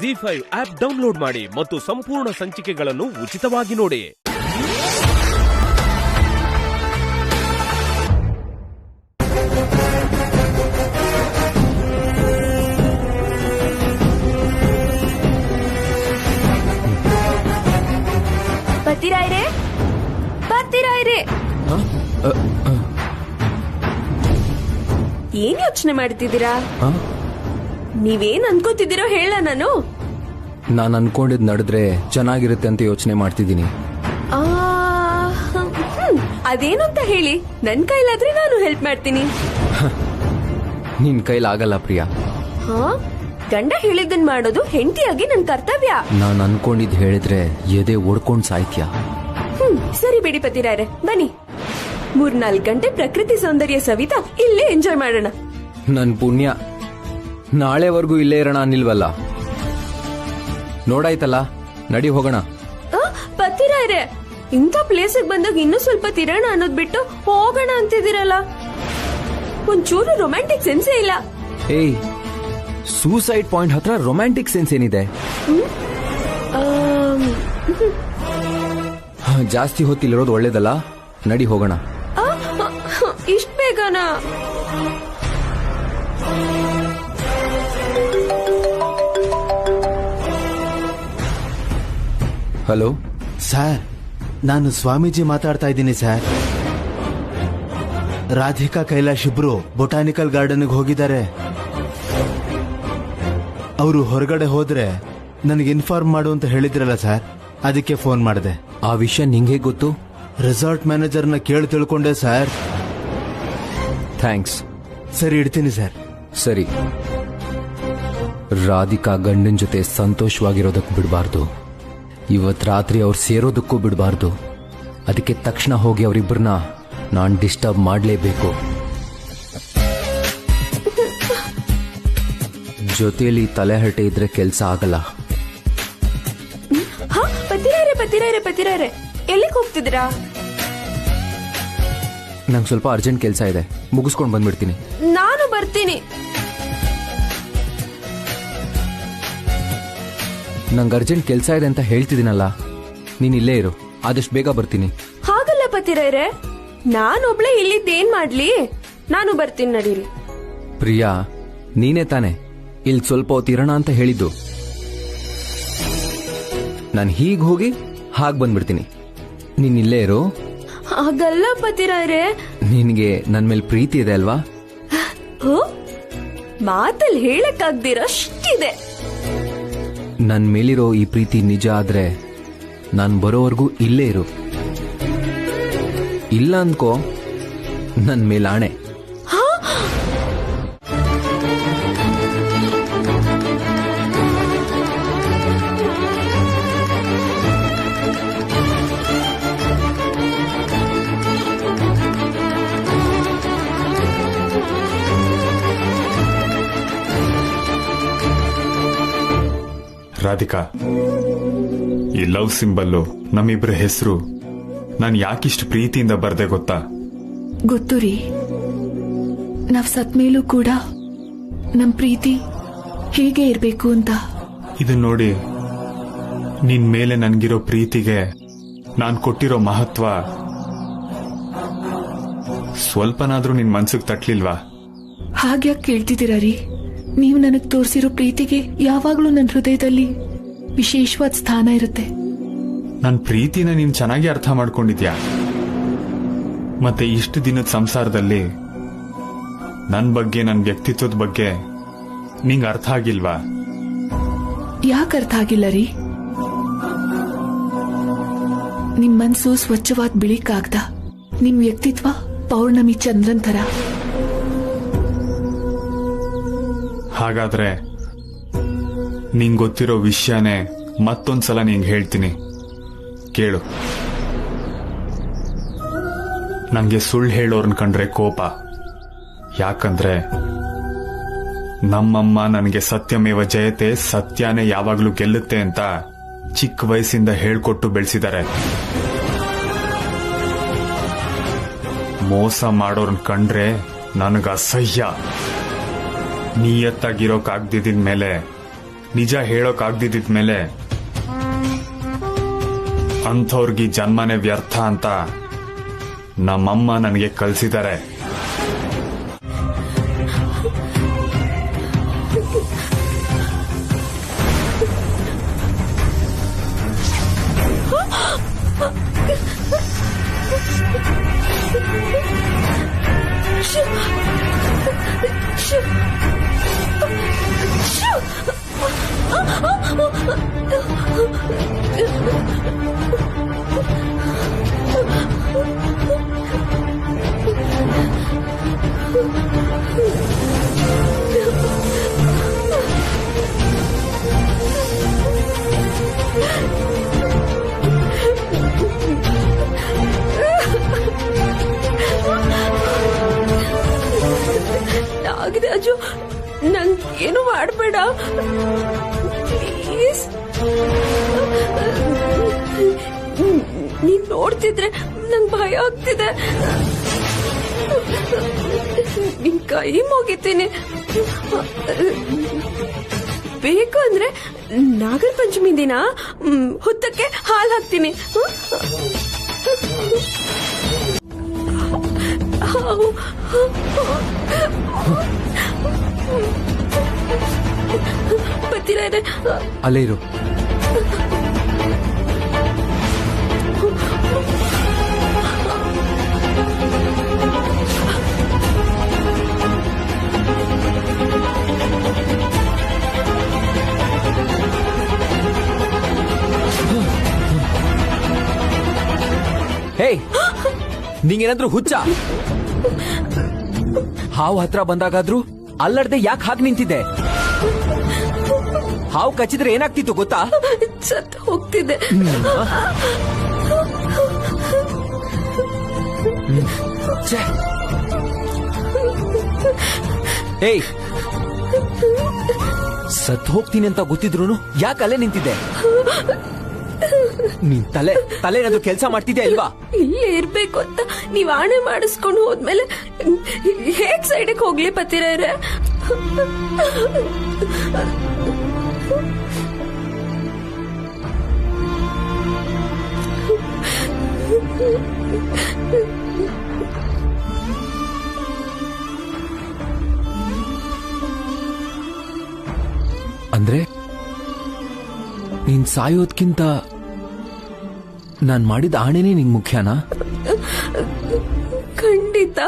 ZEE5 app download ಮಾಡಿ ಮತ್ತು ಸಂಪೂರ್ಣ ಸಂಚಿಕೆಗಳನ್ನು ಉಚಿತವಾಗಿ ನೋಡಿ. ಬರ್ತೀರಾ ಏನ್ ಯೋಚನೆ ಮಾಡ್ತಿದ್ದೀರಾ? ನೀವೇನ್ ಅನ್ಕೋತಿದ್ದೀರೋ ಹೇಳ. ನಾನು ಅನ್ಕೊಂಡಿದ್ ನಡೆದ್ರೆ ಚೆನ್ನಾಗಿರುತ್ತೆ ಅಂತ ಯೋಚನೆ ಮಾಡ್ತಿದ್ದೀನಿ. ಅದೇನು ಅಂತ ಹೇಳಿ, ನನ್ ಕೈಲಾದ್ರೆ ನಾನು ಹೆಲ್ಪ್ ಮಾಡ್ತೀನಿ. ನಿನ್ ಕೈಲಾಗಲ್ಲ ಪ್ರಿಯಾ. ಗಂಡ ಹೇಳಿದ್ದನ್ ಮಾಡೋದು ಹೆಂಡತಿಯಾಗಿ ನನ್ ಕರ್ತವ್ಯ. ನಾನು ಅನ್ಕೊಂಡಿದ್ ಹೇಳಿದ್ರೆ ಎದೆ ಒಡ್ಕೊಂಡ್ ಸಾಯ್ತ್ಯಾ. ಸರಿ ಬಿಡಿ ಪತಿರಾಯ್ರೆ, ಬನ್ನಿ 3-4 ಗಂಟೆ ಪ್ರಕೃತಿ ಸೌಂದರ್ಯ ಸವಿತಾ ಇಲ್ಲೇ ಎಂಜಾಯ್ ಮಾಡೋಣ. ನನ್ ಪುಣ್ಯ, ನಾಳೆವರೆಗೂ ಇಲ್ಲೇ ಇರೋಣ ಅನ್ನಿಲ್ವಲ್ಲ. ನೋಡಾಯ್ತಲ್ಲ, ನಡಿ ಹೋಗೋಣ. ಪತಿರಾಯ್ರೆ, ಇಂಥ ಪ್ಲೇಸಿಗೆ ಬಂದಾಗ ಇನ್ನೂ ಸ್ವಲ್ಪ ತಿರೋಣ ಅನ್ನೋದ್ ಬಿಟ್ಟು ಹೋಗೋಣ ಅಂತಿದ್ದೀರಲ್ಲ. ಒಂಚೂರು ರೊಮ್ಯಾಂಟಿಕ್ ಸೆನ್ಸೇ ಇಲ್ಲ. ಏಯ್, ಸೂಸೈಡ್ ಪಾಯಿಂಟ್ ಹತ್ರ ರೊಮ್ಯಾಂಟಿಕ್ ಸೆನ್ಸ್ ಏನಿದೆ? ಜಾಸ್ತಿ ಹೊತ್ತಿಲ್ಲಿರೋದು ಒಳ್ಳೇದಲ್ಲ. ನಡಿ ಹೋಗೋಣ. ಇಷ್ಟ ಬೇಗನಾ? ಹಲೋ ಸರ್, ನಾನು ಸ್ವಾಮೀಜಿ ಮಾತಾಡ್ತಾ ಇದ್ದೀನಿ ಸರ್. ರಾಧಿಕಾ ಕೈಲಾಶ್ ಇಬ್ರು ಬೊಟಾನಿಕಲ್ ಗಾರ್ಡನ್ಗೆ ಹೋಗಿದ್ದಾರೆ. ಅವರು ಹೊರಗಡೆ ಹೋದ್ರೆ ನನಗೆ ಇನ್ಫಾರ್ಮ್ ಮಾಡು ಅಂತ ಹೇಳಿದ್ರಲ್ಲ ಸರ್, ಅದಕ್ಕೆ ಫೋನ್ ಮಾಡಿದೆ. ಆ ವಿಷಯ ನಿಂಗೆ ಗೊತ್ತು? ರೆಸಾರ್ಟ್ ಮ್ಯಾನೇಜರ್ನ ಕೇಳಿ ತಿಳ್ಕೊಂಡೆ ಸರ್. ಥ್ಯಾಂಕ್ಸ್. ಸರಿ, ಇಡ್ತೀನಿ ಸರ್. ಸರಿ. ರಾಧಿಕಾ ಗಂಡನ್ ಜೊತೆ ಸಂತೋಷವಾಗಿರೋದಕ್ಕೂ ಬಿಡಬಾರ್ದು, ಇವತ್ ರಾತ್ರಿ ಅವ್ರು ಸೇರೋದಕ್ಕೂ ಬಿಡಬಾರ್ದು. ಅದಕ್ಕೆ ತಕ್ಷಣ ಹೋಗಿ ಅವರಿಬ್ಬರನ್ನ ನಾನ್ ಡಿಸ್ಟರ್ಬ್ ಮಾಡಲೇಬೇಕು. ಜೊತೆಯಲ್ಲಿ ತಲೆಹರಟೆ ಇದ್ರೆ ಕೆಲಸ ಆಗಲ್ಲ. ಪತಿರಾಯ್ರೆ, ಎಲ್ಲಿಗೆ ಹೋಗ್ತಿದ್ದೀರಾ? ನಂಗೆ ಸ್ವಲ್ಪ ಅರ್ಜೆಂಟ್ ಕೆಲಸ ಇದೆ, ಮುಗಿಸ್ಕೊಂಡು ಬಂದ್ಬಿಡ್ತೀನಿ. ನಾನು ಬರ್ತೀನಿ. ನಂಗೆ ಅರ್ಜೆಂಟ್ ಕೆಲಸ ಇದೆ ಅಂತ ಹೇಳ್ತಿದ್ದೀನಲ್ಲ, ನೀನ್ ಇಲ್ಲೇ ಇರು, ಆದಷ್ಟು ಬೇಗ ಬರ್ತೀನಿ. ಹಾಗಲ್ಲ ಪತಿರಾಯ್ರೆ, ನಾನೊಬ್ಳೆ ಇಲ್ಲಿದ್ದೇನ್ ಮಾಡ್ಲಿ? ನಾನು ಬರ್ತೀನಿ, ನಡೀರಿ. ಪ್ರಿಯಾ, ನೀನೇ ತಾನೆ ಇಲ್ಲಿ ಸ್ವಲ್ಪ ಹೊತ್ತಿರೋಣ ಅಂತ ಹೇಳಿದ್ದು. ನಾನು ಹೀಗ್ ಹೋಗಿ ಹಾಗ್ ಬಂದ್ಬಿಡ್ತೀನಿ, ನೀನ್ ಇಲ್ಲೇ ಇರು. ಹಾಗಲ್ಲ ಪತಿರಾಯ್ರೆ, ನಿನ್ಗೆ ನನ್ ಮೇಲೆ ಪ್ರೀತಿ ಇದೆ ಅಲ್ವಾ? ಮಾತಲ್ಲಿ ಹೇಳಕ್ಕಾಗ್ದಿರಷ್ಟಿದೆ. ನನ್ ಮೇಲಿರೋ ಈ ಪ್ರೀತಿ ನಿಜ ಆದ್ರೆ ನಾನ್ ಬರೋವರೆಗೂ ಇಲ್ಲೇ ಇರು. ಇಲ್ಲ ಅನ್ಕೋ, ನನ್ ಮೇಲಾಣೆ. ರಾಧಿಕಾ, ಈ ಲವ್ ಸಿಂಬಲ್ಲು ನಮ್ಮಿಬ್ಬರ ಹೆಸರು ನಾನು ಯಾಕಿಷ್ಟು ಪ್ರೀತಿಯಿಂದ ಬರ್ದೆ ಗೊತ್ತಾ? ಗೊತ್ತು ರೀ, ನಾವ್ ಸತ್ ಮೇಲೂ ಕೂಡ ನಮ್ ಪ್ರೀತಿ ಹೀಗೆ ಇರ್ಬೇಕು ಅಂತ. ಇದನ್ ನೋಡಿ, ನಿನ್ ಮೇಲೆ ನನ್ಗಿರೋ ಪ್ರೀತಿಗೆ ನಾನ್ ಕೊಟ್ಟಿರೋ ಮಹತ್ವ ಸ್ವಲ್ಪನಾದ್ರೂ ನಿನ್ ಮನ್ಸಿಗೆ ತಟ್ಲಿಲ್ವಾ? ಹಾಗ್ಯಾಕ್ ಕೇಳ್ತಿದ್ದೀರಾ ರೀ? ನೀವು ನನಗ್ ತೋರಿಸಿರೋ ಪ್ರೀತಿಗೆ ಯಾವಾಗ್ಲೂ ನನ್ನ ಹೃದಯದಲ್ಲಿ ವಿಶೇಷವಾದ ಸ್ಥಾನ ಇರುತ್ತೆ. ನನ್ ಪ್ರೀತಿನ ನೀನ್ ಚೆನ್ನಾಗಿ ಅರ್ಥ ಮಾಡ್ಕೊಂಡಿದ್ಯಾ? ಮತ್ತೆ ಇಷ್ಟು ದಿನದ ಸಂಸಾರದಲ್ಲಿ ನನ್ ಬಗ್ಗೆ, ನನ್ ವ್ಯಕ್ತಿತ್ವದ ಬಗ್ಗೆ ನಿಂಗೆ ಅರ್ಥ ಆಗಿಲ್ವಾ? ಯಾಕೆ ಅರ್ಥ ಆಗಿಲ್ಲ ರೀ? ನಿಮ್ ಮನ್ಸು ಸ್ವಚ್ಛವಾದ ಬಿಳಿ ಕಾಗ್ದ, ನಿಮ್ ವ್ಯಕ್ತಿತ್ವ ಪೌರ್ಣಮಿ ಚಂದ್ರನ್ ತರ. ಹಾಗಾದ್ರೆ ನಿಂಗ್ ಗೊತ್ತಿರೋ ವಿಷಯನೇ ಮತ್ತೊಂದ್ಸಲ ನಿಂಗೆ ಹೇಳ್ತೀನಿ, ಕೇಳು. ನಂಗೆ ಸುಳ್ಳು ಹೇಳೋರ್ನ ಕಂಡ್ರೆ ಕೋಪ. ಯಾಕಂದ್ರೆ ನಮ್ಮಮ್ಮ ನನಗೆ ಸತ್ಯಮೇವ ಜಯತೆ, ಸತ್ಯನೇ ಯಾವಾಗ್ಲೂ ಗೆಲ್ಲುತ್ತೆ ಅಂತ ಚಿಕ್ಕ ವಯಸ್ಸಿಂದ ಹೇಳ್ಕೊಟ್ಟು ಬೆಳೆಸಿದ್ದಾರೆ. ಮೋಸ ಮಾಡೋರ್ನ ಕಂಡ್ರೆ ನನಗ ಅಸಹ್ಯ. ನಿಯತ್ತಾಗಿರೋಕಾಗ್ದಿದ್ದ ಮೇಲೆ ನಿಜ ಹೇಳೋಕಾಗ್ದಿದ್ಮೇಲೆ ಅಂಥವ್ರಿಗೆ ಜನ್ಮನೇ ವ್ಯರ್ಥ ಅಂತ ನಮ್ಮಮ್ಮ ನನಗೆ ಕಲಿಸಿದ್ದಾರೆ. ನಾಗರಾಜು, ನಂಗೇನು ಮಾಡಬೇಡ ಪ್ಲೀಸ್. ನೀನ್ ನೋಡ್ತಿದ್ರೆ ನಂಗ್ ಭಯ ಆಗ್ತಿದೆ. ನಿನ್ ಕೈ ಮುಗಿತೀನಿ. ಬೇಕು ಅಂದ್ರೆ ನಾಗರ ಪಂಚಮಿ ದಿನ ಹುತ್ತಕ್ಕೆ ಹಾಲು ಹಾಕ್ತೀನಿ. ಬರ್ತೀರಾ? ಅಲ್ಲೇ ಇರು. ಹೇ, ನಿಂಗೇನಾದ್ರೂ ಹುಚ್ಚ? ಹಾವು ಹತ್ರ ಬಂದಾಗಾದ್ರೂ ಅಲ್ಲಡ್ದೆ ಯಾಕೆ ಹಾಗೆ ನಿಂತಿದ್ದೆ? ಹಾವು ಕಚ್ಚಿದ್ರೆ ಏನಾಗ್ತಿತ್ತು ಗೊತ್ತಾ? ಸತ್ತು ಹೋಗ್ತಿದ್ದೆ. ಏಯ್, ಸತ್ ಹೋಗ್ತೀನಿ ಅಂತ ಗೊತ್ತಿದ್ರು ಯಾಕೆ ಅಲ್ಲೇ ನಿಂತಿದ್ದೆ? ನೀನ್ ತಲೆ ಏನಾದ್ರು ಕೆಲಸ ಮಾಡ್ತಿದ್ಯಾ ಇಲ್ವಾ? ಇಲ್ಲೇ ಇರ್ಬೇಕು ಅಂತ ನೀವ್ ಆಣೆ ಮಾಡಿಸ್ಕೊಂಡು ಹೋದ್ಮೇಲೆ ಹೇಗ್ ಸೈಡಿಗೆ ಹೋಗ್ಲಿ ಪತಿರಾಯ್ರೆ? ಅಂದ್ರೆ ನೀನ್ ಸಾಯೋದ್ಕಿಂತ ನಾನ್ ಮಾಡಿದ ಆಣೆನೇ ನಿಂಗ್ ಮುಖ್ಯನಾ? ಖಂಡಿತ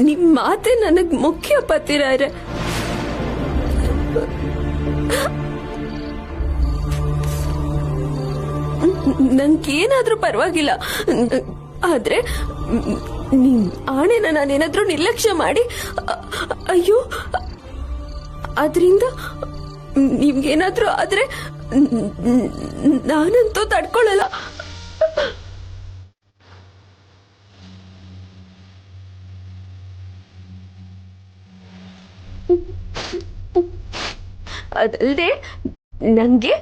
ನಿಮ್ ಮಾತೆ ನನಗ್ ಮುಖ್ಯ ಪತಿರಾಯ್ರೆ. ನಂಗೇನಾದ್ರೂ ಪರವಾಗಿಲ್ಲ, ಆದ್ರೆ ನಿಮ್ ಆಣೆನ ನಾನೇನಾದ್ರೂ ನಿರ್ಲಕ್ಷ್ಯ ಮಾಡಿ ಅಯ್ಯೋ ಅದರಿಂದ ನಿಮ್ಗೇನಾದ್ರೂ ಆದ್ರೆ ನಾನಂತೂ ತಡ್ಕೊಳ್ಳಲ್ಲ. ಅದಲ್ಲದೆ ನಂಗೆ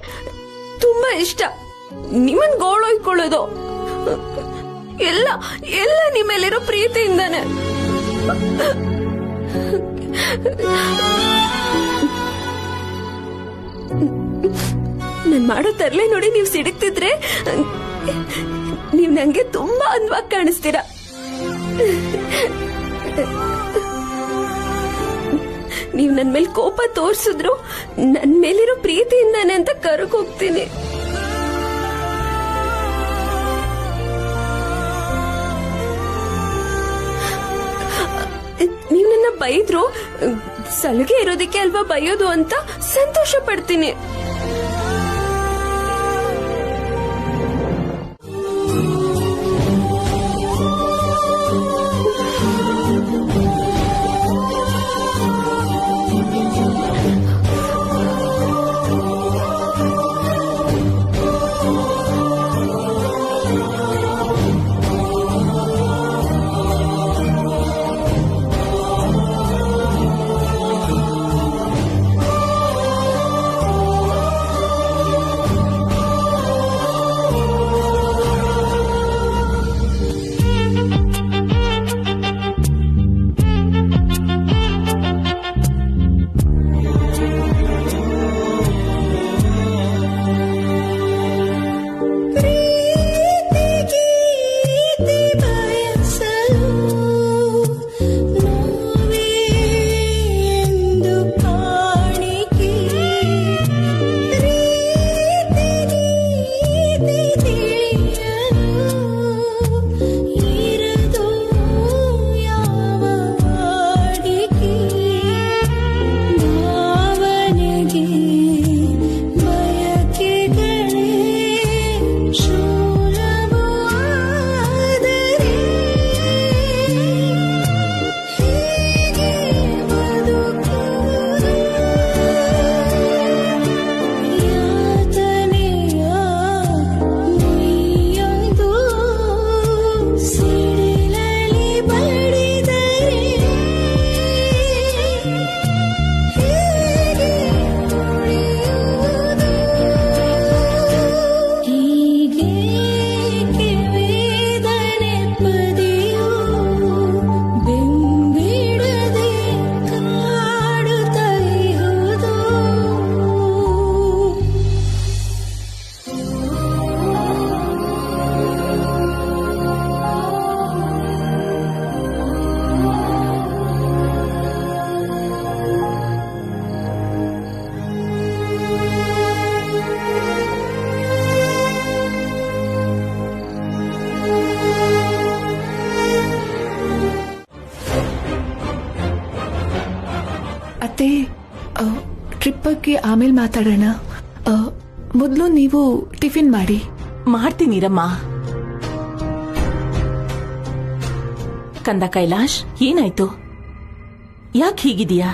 ತುಂಬಾ ಇಷ್ಟ ನಿಮ್ಮನ್ ಗೋಳೊಯ್ಕೊಳ್ಳೋದು. ಎಲ್ಲ ಎಲ್ಲ ನಿಮ್ಮೆಲ್ಲಿರೋ ಪ್ರೀತಿಯಿಂದಾನೆ. ನನ್ ಮಾಡೋ ತರ್ಲೆ ನೋಡಿ ನೀವ್ ಸಿಡಕ್ತಿದ್ರೆ ನೀವ್ ನಂಗೆ ತುಂಬಾ ಅಂದವಾಗಿ ಕಾಣಿಸ್ತೀರಾ. ನೀವ್ ನನ್ ಮೇಲೆ ಕೋಪ ತೋರ್ಸಿದ್ರು ನನ್ ಮೇಲಿರೋ ಪ್ರೀತಿಯಿಂದಾನೆ ಅಂತ ಕರಕ್ ಹೋಗ್ತೀನಿ. ನೀವ್ ನನ್ನ ಬೈದ್ರು ಸಲಿಗೆ ಇರೋದಕ್ಕೆ ಅಲ್ವಾ ಬೈಯೋದು ಅಂತ ಸಂತೋಷ ಪಡ್ತೀನಿ. ಆಮೇಲೆ ಮಾತಾಡೋಣ. ಮೊದಲು ನೀವು ಟಿಫಿನ್ ಮಾಡಿ. ಮಾಡ್ತೀನಿರಮ್ಮ. ಕಂದ ಕೈಲಾಶ್, ಏನಾಯ್ತು? ಯಾಕೆ ಹೀಗಿದೀಯಾ?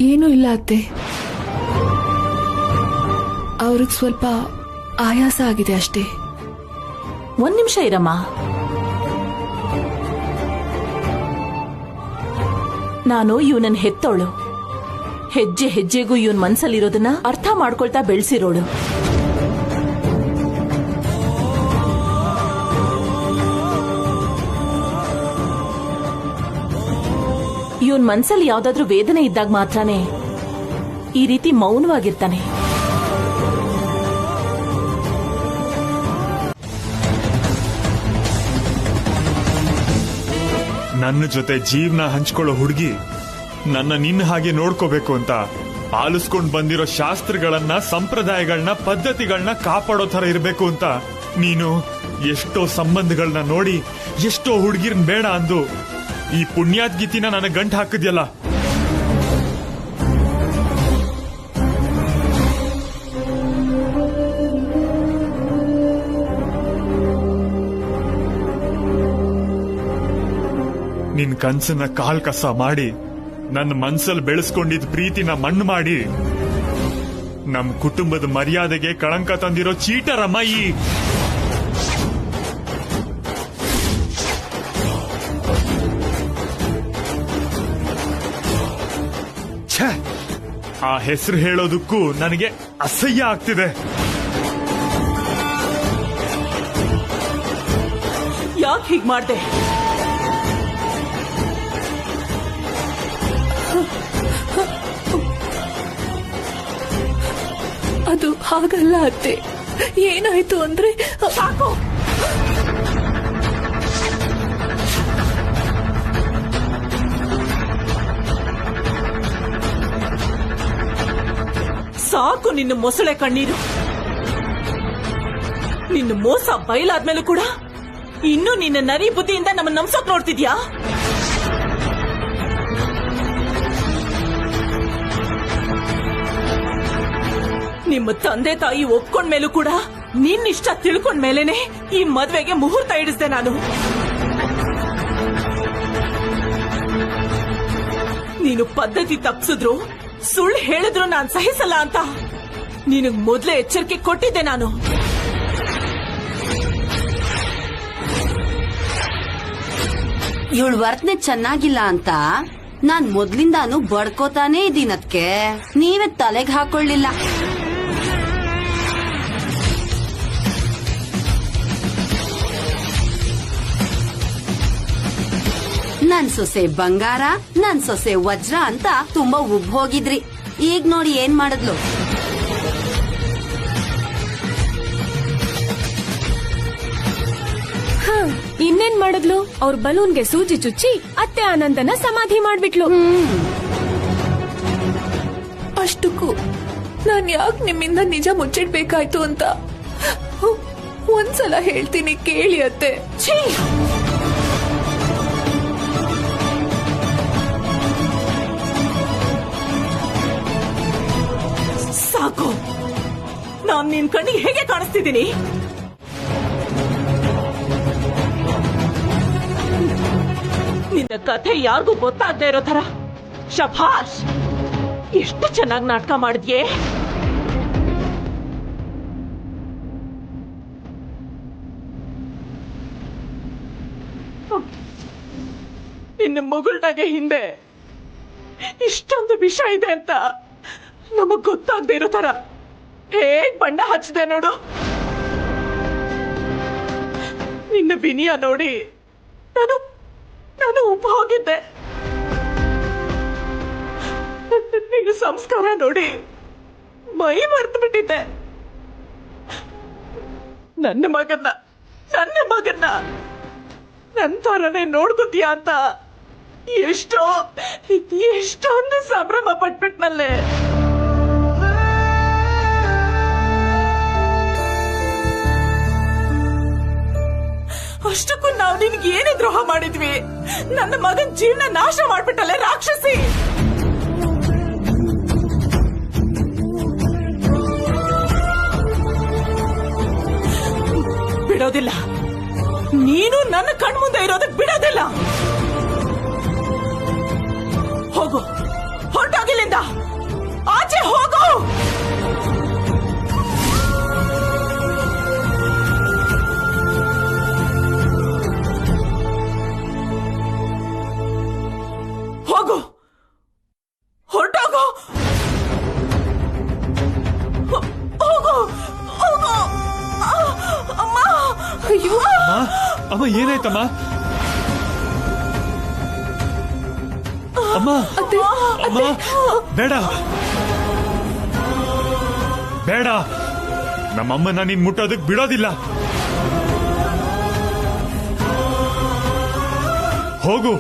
ಏನೂ ಇಲ್ಲ ಅತ್ತೆ, ಅವ್ರಿಗೆ ಸ್ವಲ್ಪ ಆಯಾಸ ಆಗಿದೆ ಅಷ್ಟೇ. ಒಂದ್ ನಿಮಿಷ ಇರಮ್ಮ. ನಾನು ಇವನನ್ನ ಹೆತ್ತೋಳು. ಹೆಜ್ಜೆ ಹೆಜ್ಜೆಗೂ ಇವನ್ ಮನ್ಸಲ್ಲಿರೋದನ್ನ ಅರ್ಥ ಮಾಡ್ಕೊಳ್ತಾ ಬೆಳೆಸಿರೋಳು. ಇವನ್ ಮನ್ಸಲ್ಲಿ ಯಾವ್ದಾದ್ರೂ ವೇದನೆ ಇದ್ದಾಗ ಮಾತ್ರನೇ ಈ ರೀತಿ ಮೌನವಾಗಿರ್ತಾನೆ. ನನ್ನ ಜೊತೆ ಜೀವನ ಹಂಚ್ಕೊಳ್ಳೋ ಹುಡುಗಿ ನನ್ನ ನಿನ್ನ ಹಾಗೆ ನೋಡ್ಕೋಬೇಕು ಅಂತ ಆಲಿಸ್ಕೊಂಡ್ ಬಂದಿರೋ ಶಾಸ್ತ್ರಗಳನ್ನ, ಸಂಪ್ರದಾಯಗಳನ್ನ, ಪದ್ಧತಿಗಳನ್ನ ಕಾಪಾಡೋ ತರ ಇರಬೇಕು ಅಂತ ನೀನು ಎಷ್ಟೋ ಸಂಬಂಧಗಳನ್ನ ನೋಡಿ ಎಷ್ಟೋ ಹುಡುಗಿರ್ನ ಬೇಡ ಅಂದು ಈ ಪುಣ್ಯಾದ್ಗೀತಿನ ನನಗೆ ಗಂಟು ಹಾಕಿದ್ಯಲ್ಲ. ನಿನ್ ಕನ್ಸನ್ನ ಕಾಲ್ ಕಸ ಮಾಡಿ ನನ್ನ ಮನ್ಸಲ್ಲಿ ಬೆಳೆಸ್ಕೊಂಡಿದ್ ಪ್ರೀತಿನ ಮಣ್ಣು ಮಾಡಿ ನಮ್ ಕುಟುಂಬದ ಮರ್ಯಾದೆಗೆ ಕಳಂಕ ತಂದಿರೋ ಚೀಟರಮ್ಮ ಈ. ಛೇ, ಆ ಹೆಸರು ಹೇಳೋದಕ್ಕೂ ನನಗೆ ಅಸಹ್ಯ ಆಗ್ತಿದೆ. ಯಾಕೆ ಹೀಗ್ ಮಾಡ್ದೆ? ಅದು ಹಾಗಲ್ಲ ಅತ್ತೆ. ಏನಾಯ್ತು ಅಂದ್ರೆ ಸಾಕು. ಸಾಕು ನಿನ್ನ ಮೊಸಳೆ ಕಣ್ಣೀರು. ನಿನ್ನ ಮೋಸ ಬಯಲಾದ್ಮೇಲೂ ಕೂಡ ಇನ್ನೂ ನಿನ್ನ ನರಿ ಬುದ್ಧಿಯಿಂದ ನಮ್ಮನ್ನ ನಂಬ್ಸೋಕ್ ನೋಡ್ತಿದ್ಯಾ? ನಿಮ್ಮ ತಂದೆ ತಾಯಿ ಒಪ್ಕೊಂಡ್ಮೇಲೂ ಕೂಡ ನಿನ್ನಿಷ್ಟ ತಿಳ್ಕೊಂಡ್ಮೇಲೆನೆ ಈ ಮದ್ವೆಗೆ ಮುಹೂರ್ತ ಇಡಿಸ್ದೆ ನಾನು. ನೀನು ಪದ್ಧತಿ ತಪ್ಪಿಸಿದ್ರು, ಸುಳ್ಳು ಹೇಳಿದ್ರು ನಾನ್ ಸಹಿಸಲ್ಲ ಅಂತ ನಿನಗ್ ಮೊದ್ಲೇ ಎಚ್ಚರಿಕೆ ಕೊಟ್ಟಿದ್ದೆ ನಾನು. ಇವಳ ವರ್ತನೆ ಚೆನ್ನಾಗಿಲ್ಲ ಅಂತ ನಾನ್ ಮೊದ್ಲಿಂದಾನು ಬಡ್ಕೋತಾನೇ ಇದೀನದ್ಕೆ ನೀವೇ ತಲೆಗೆ ಹಾಕೊಳ್ಳಿಲ್ಲ. ನನ್ ಸೊಸೆ ಬಂಗಾರ, ನನ್ ಸೊಸೆ ವಜ್ರ ಅಂತ ತುಂಬಾ ಉಬ್ಬ್ ಹೋಗಿದ್ರಿ. ಈಗ ನೋಡಿ ಏನ್ ಮಾಡಿದ್ಲು. ಇನ್ನೇನ್ ಮಾಡಿದ್ಲು? ಅವ್ರ ಬಲೂನ್ಗೆ ಸೂಜಿ ಚುಚ್ಚಿ ಅತ್ತೆ ಆನಂದನ ಸಮಾಧಿ ಮಾಡ್ಬಿಟ್ಲು. ಅಷ್ಟಕ್ಕೂ ನಾನ್ ಯಾಕೆ ನಿಮ್ಮಿಂದ ನಿಜ ಮುಚ್ಚಿಡ್ಬೇಕಾಯ್ತು ಅಂತ ಒಂದ್ಸಲ ಹೇಳ್ತೀನಿ ಕೇಳಿ ಅತ್ತೆ. ಛೀ! ಸಾಕು. ನಾನ್ ನಿನ್ ಕಣ್ಣಿಗೆ ಹೇಗೆ ಕಾಣಿಸ್ತಿದ್ದೀನಿ? ನಿನ್ನ ಕಥೆ ಯಾರಿಗೂ ಗೊತ್ತಾಗದೇ ಇರೋ ತರ. ಶಭಾಷ್, ಎಷ್ಟು ಚೆನ್ನಾಗಿ ನಾಟಕ ಮಾಡಿದ್ಯೆ. ನಿನ್ನ ಮಗುಳ್ನಾಗೆ ಹಿಂದೆ ಇಷ್ಟೊಂದು ವಿಷ ಇದೆ ಅಂತ ನಮಗ್ ಗೊತ್ತಾಗದೇ ಇರೋ ತರ ಹೇಗ್ ಬಣ್ಣ ಹಚ್ಚಿದೆ ನೋಡು. ನಿನ್ನ ವಿನಯ ನೋಡಿ ನಾನು ಉಬ್ಬ ಹೋಗಿದ್ದೆ. ನಿನ್ನ ಸಂಸ್ಕಾರ ನೋಡಿ ಮೈ ಮರೆತು ಬಿಟ್ಟಿದ್ದೆ. ನನ್ನ ಮಗನ್ನ ನನ್ನ ತರನೇ ನೋಡ್ಕೋತೀಯ ಅಂತ ಎಷ್ಟೊಂದು ಸಂಭ್ರಮ ಪಟ್ಬಿಟ್ನಲ್ಲೇ. ಏನೇ ದ್ರೋಹ ಮಾಡಿದ್ವಿ? ನನ್ನ ಮಗನ್ ಜೀವನ ನಾಶ ಮಾಡ್ಬಿಟ್ಟಲ್ಲ ರಾಕ್ಷಸಿ. ಬಿಡೋದಿಲ್ಲ, ನೀನು ನನ್ನ ಕಣ್ಮುಂದೆ ಇರೋದಕ್ಕೆ ಬಿಡೋದಿಲ್ಲ. ಹೋಗು, ಹೊರಟೋಗಿಲ್ಲಿಂದ, ಆಚೆ ಹೋಗು. ಹೋಗು, ಹೊರಟೋಗು, ಹೋಗು, ಹೋಗು. ಅಮ್ಮ, ಅಯ್ಯೋ ಅಮ್ಮ, ಏನಾಯ್ತಮ್ಮ? ಅಮ್ಮ, ಅಮ್ಮ, ಬೇಡ ಬೇಡ, ನಮ್ಮಮ್ಮನ ನೀನ್ ಮುಟ್ಟೋದಕ್ ಬಿಡೋದಿಲ್ಲ. ಹೋಗು.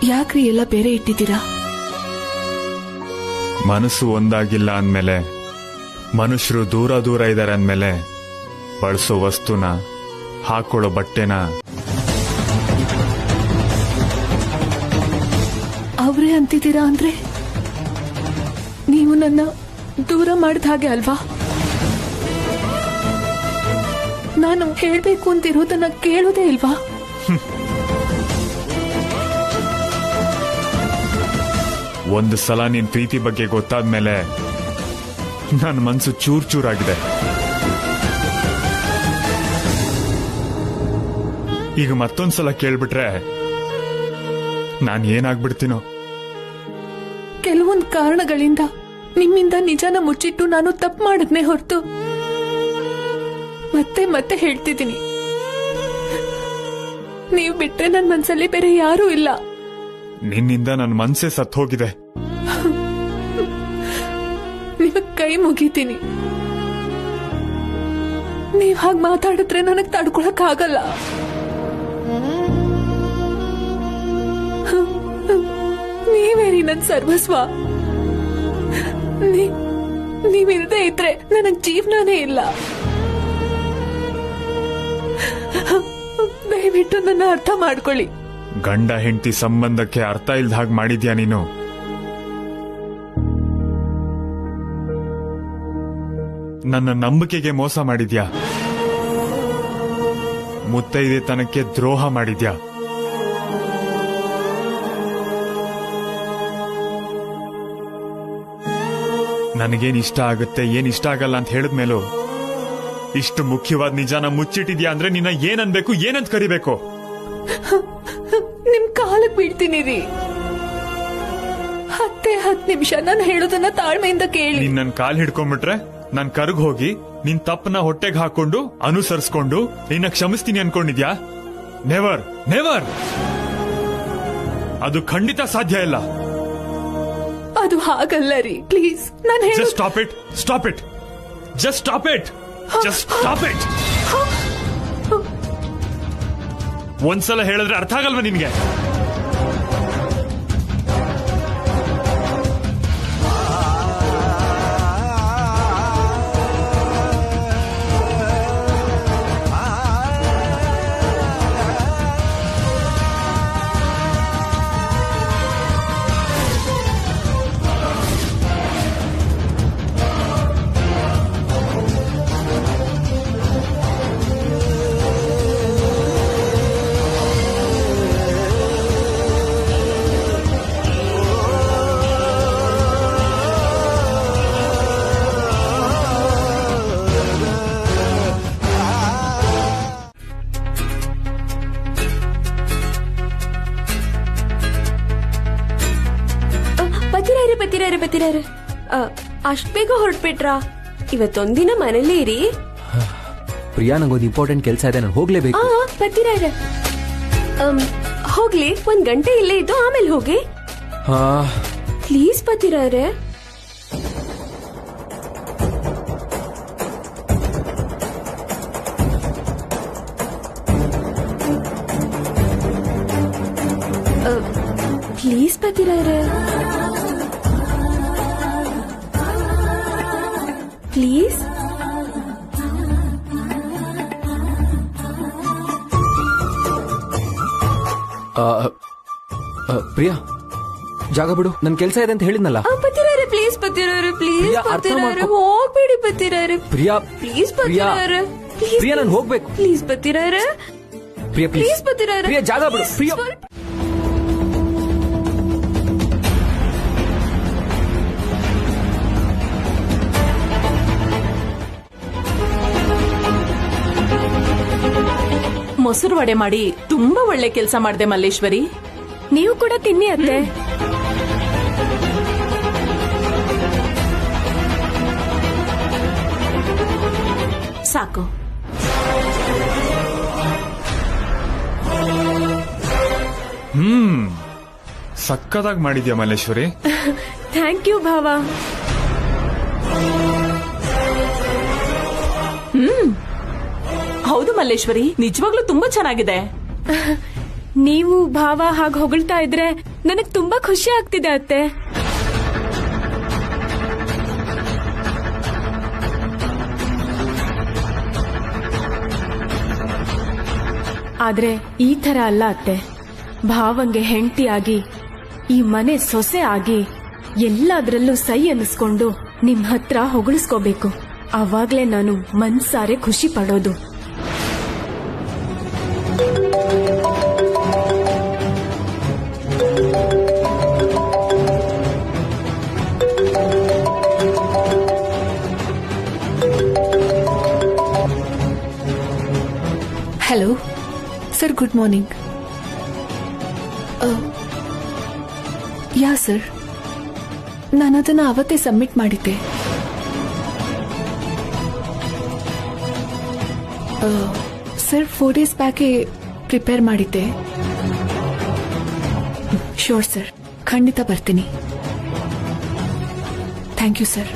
ಯಾಕ್ರಿ ಎಲ್ಲ ಬೇರೆ ಇಟ್ಟಿದ್ದೀರಾ? ಮನಸ್ಸು ಒಂದಾಗಿಲ್ಲ ಅಂದ್ಮೇಲೆ, ಮನುಷ್ಯರು ದೂರ ದೂರ ಇದ್ದಾರೆ ಅಂದ್ಮೇಲೆ, ಬಳಸೋ ವಸ್ತುನ, ಹಾಕೊಳ್ಳೋ ಬಟ್ಟೆನ ಅವ್ರೇ ಅಂತಿದ್ದೀರಾ ಅಂದ್ರೆ ನೀವು ನನ್ನ ದೂರ ಮಾಡಿದ ಹಾಗೆ ಅಲ್ವಾ? ನಾನು ಹೇಳ್ಬೇಕು ಅಂತಿರೋದನ್ನ ಕೇಳೋದೇ ಇಲ್ವಾ? ಒಂದು ಸಲ ನಿನ್ ಪ್ರೀತಿ ಬಗ್ಗೆ ಗೊತ್ತಾದ್ಮೇಲೆ ನನ್ನ ಮನ್ಸು ಚೂರ್ ಚೂರಾಗಿದೆ. ಈಗ ಮತ್ತೊಂದ್ಸಲ ಕೇಳ್ಬಿಟ್ರೆ ನಾನ್ ಏನಾಗ್ಬಿಡ್ತೀನೋ. ಕೆಲವೊಂದು ಕಾರಣಗಳಿಂದ ನಿಮ್ಮಿಂದ ನಿಜಾನ ಮುಚ್ಚಿಟ್ಟು ನಾನು ತಪ್ಪು ಮಾಡದ್ನೇ ಹೊರತು ಮತ್ತೆ ಮತ್ತೆ ಹೇಳ್ತಿದ್ದೀನಿ, ನೀವು ಬಿಟ್ರೆ ನನ್ನ ಮನ್ಸಲ್ಲಿ ಬೇರೆ ಯಾರೂ ಇಲ್ಲ. ನಿನ್ನಿಂದ ನನ್ನ ಮನ್ಸೇ ಸತ್ ಹೋಗಿದೆ. ನಿಮಗ್ ಕೈ ಮುಗಿತೀನಿ. ನೀವ್ ಹಾಗೆ ಮಾತಾಡಿದ್ರೆ ನನಗ್ ತಡ್ಕೊಳಕ್ ಆಗಲ್ಲ. ನೀವೇರಿ ನನ್ ಸರ್ವಸ್ವ. ನೀವಿಲ್ದೇ ಇದ್ರೆ ನನಗ್ ಜೀವನನೇ ಇಲ್ಲ. ದಯವಿಟ್ಟು ನನ್ನ ಅರ್ಥ ಮಾಡ್ಕೊಳ್ಳಿ. ಗಂಡ ಹೆಂಡತಿ ಸಂಬಂಧಕ್ಕೆ ಅರ್ಥ ಇಲ್ದ ಹಾಗೆ ಮಾಡಿದ್ಯಾ ನೀನು. ನನ್ನ ನಂಬಿಕೆಗೆ ಮೋಸ ಮಾಡಿದ್ಯಾ. ಮುತ್ತೈದೆ ತನಕ್ಕೆ ದ್ರೋಹ ಮಾಡಿದ್ಯಾ. ನನಗೇನ್ ಇಷ್ಟ ಆಗುತ್ತೆ, ಏನ್ ಇಷ್ಟ ಆಗಲ್ಲ ಅಂತ ಹೇಳಿದ್ಮೇಲೂ ಇಷ್ಟು ಮುಖ್ಯವಾದ ನಿಜಾನ ಮುಚ್ಚಿಟ್ಟಿದ್ಯಾ ಅಂದ್ರೆ ನಿನ್ನ ಏನನ್ಬೇಕು, ಏನಂತ ಕರಿಬೇಕು? ನಿಮ್ ಕಾಲಕ್ ಬೀಳ್ತೀನಿ ರೀ. 10 ನಿಮಿಷ ನಾನು ಹೇಳೋದನ್ನ ತಾಳ್ಮೆಯಿಂದ ಕೇಳಿ. ನೀನ್ ನನ್ ಕಾಲ್ ಹಿಡ್ಕೊಂಡ್ಬಿಟ್ರೆ ನಾನ್ ಕರ್ಗ್ ಹೋಗಿ ನಿನ್ ತಪ್ಪನ ಹೊಟ್ಟೆಗೆ ಹಾಕೊಂಡು ಅನುಸರಿಸ್ಕೊಂಡು ನಿನ್ನ ಕ್ಷಮಿಸ್ತೀನಿ ಅನ್ಕೊಂಡಿದ್ಯಾ? Never never. ಅದು ಖಂಡಿತ ಸಾಧ್ಯ ಇಲ್ಲ. ಅದು ಹಾಗಲ್ಲ ರೀ, ಪ್ಲೀಸ್. ನಾನು just stop it, stop it, just stop it, just stop it. ಒಂದ್ಸಲ ಹೇಳಿದ್ರೆ ಅರ್ಥ ಆಗಲ್ವಾ ನಿನ್ಗೆ? ಬತ್ತೀರಾರೆ ಅಷ್ಟ್ ಬೇಗ ಹೊರಟ್ಬಿಟ್ರಾ? ಇವತ್ತೊಂದಿನ ಮನೇಲೇ ಇರಿ. ಪ್ರಿಯಾ, ನಂಗೊಂದು ಇಂಪಾರ್ಟೆಂಟ್ ಕೆಲಸ ಇದೆ, ನಾನು ಹೋಗ್ಲೇಬೇಕು. ಬತ್ತೀರಾರೆ ಹೋಗ್ಲಿ, 1 ಗಂಟೆ ಇಲ್ಲೇ ಇದ್ದು ಆಮೇಲೆ ಹೋಗಿ. ಪ್ಲೀಸ್ ಬತ್ತೀರಾರೆ. ಪ್ಲೀಸ್ ಬತ್ತೀರಾರೆ, ಪ್ಲೀಸ್. ಪ್ರಿಯಾ, ಜಾಗ ಬಿಡು, ನನ್ ಕೆಲಸ ಇದೆ ಅಂತ ಹೇಳಿದ್ನಲ್ಲ. ಬತ್ತೀರಾರೆ ಪ್ಲೀಸ್, ಬತ್ತೀರಾರೆ ಪ್ಲೀಸ್, ಬತ್ತೀರಾರೆ ಹೋಗ್ಬೇಡಿ ಬತ್ತೀರಾರೆ. ಪ್ರಿಯಾ ಪ್ಲೀಸ್ ಬತ್ತೀರಾರೆ, ಪ್ರಿಯಾ, ನಾನು ಹೋಗ್ಬೇಕು. ಪ್ಲೀಸ್ ಬತ್ತೀರಾರೆ. ಪ್ರಿಯಾ ಪ್ಲೀಸ್ ಬತ್ತೀರಾರೆ. ಪ್ರಿಯಾ, ಜಾಗ ಬಿಡು. ಪ್ರಿಯಾ, ಮೊಸರು ವಡೆ ಮಾಡಿ ತುಂಬಾ ಒಳ್ಳೆ ಕೆಲಸ ಮಾಡಿದೆ ಮಲ್ಲೇಶ್ವರಿ. ನೀವು ಕೂಡ ತಿನ್ನಿ ಅತ್ತೆ. ಸಾಕು. ಸಕ್ಕದಾಗಿ ಮಾಡಿದ್ಯಾ ಮಲ್ಲೇಶ್ವರಿ. ಥ್ಯಾಂಕ್ ಯು ಭಾವ. ಹೌದು ಮಲ್ಲೇಶ್ವರಿ, ನಿಜವಾಗ್ಲೂ ತುಂಬಾ ಚೆನ್ನಾಗಿದೆ. ನೀವು ಭಾವ ಹಾಗೆ ಹೊಗಳ್ತಾ ಇದ್ರೆ ನನಗ್ ತುಂಬಾ ಖುಷಿ ಆಗ್ತಿದೆ ಅತ್ತೆ. ಆದ್ರೆ ಈ ತರ ಅಲ್ಲ ಅತ್ತೆ. ಭಾವಂಗೆ ಹೆಂಡತಿಯಾಗಿ, ಈ ಮನೆ ಸೊಸೆ ಆಗಿ ಎಲ್ಲಾದ್ರಲ್ಲೂ ಸೈ ಅನ್ನಿಸ್ಕೊಂಡು ನಿಮ್ ಹತ್ರ ಹೊಗಳಿಸ್ಕೋಬೇಕು. ಆವಾಗ್ಲೇ ನಾನು ಮನ್ಸಾರೆ ಖುಷಿ ಪಡೋದು. Hello sir, good morning. Yeah sir, ನಾನು ಅದನ್ನ ಅವತ್ತೇ ಸಬ್ಮಿಟ್ ಮಾಡಿದ್ದೆ. ಸರ್, 4 ಡೇಸ್ ಬ್ಯಾಕೆ ಪ್ರಿಪೇರ್ ಮಾಡಿದ್ದೆ. ಶೋರ್ ಸರ್, ಖಂಡಿತ ಬರ್ತೀನಿ. Thank you sir.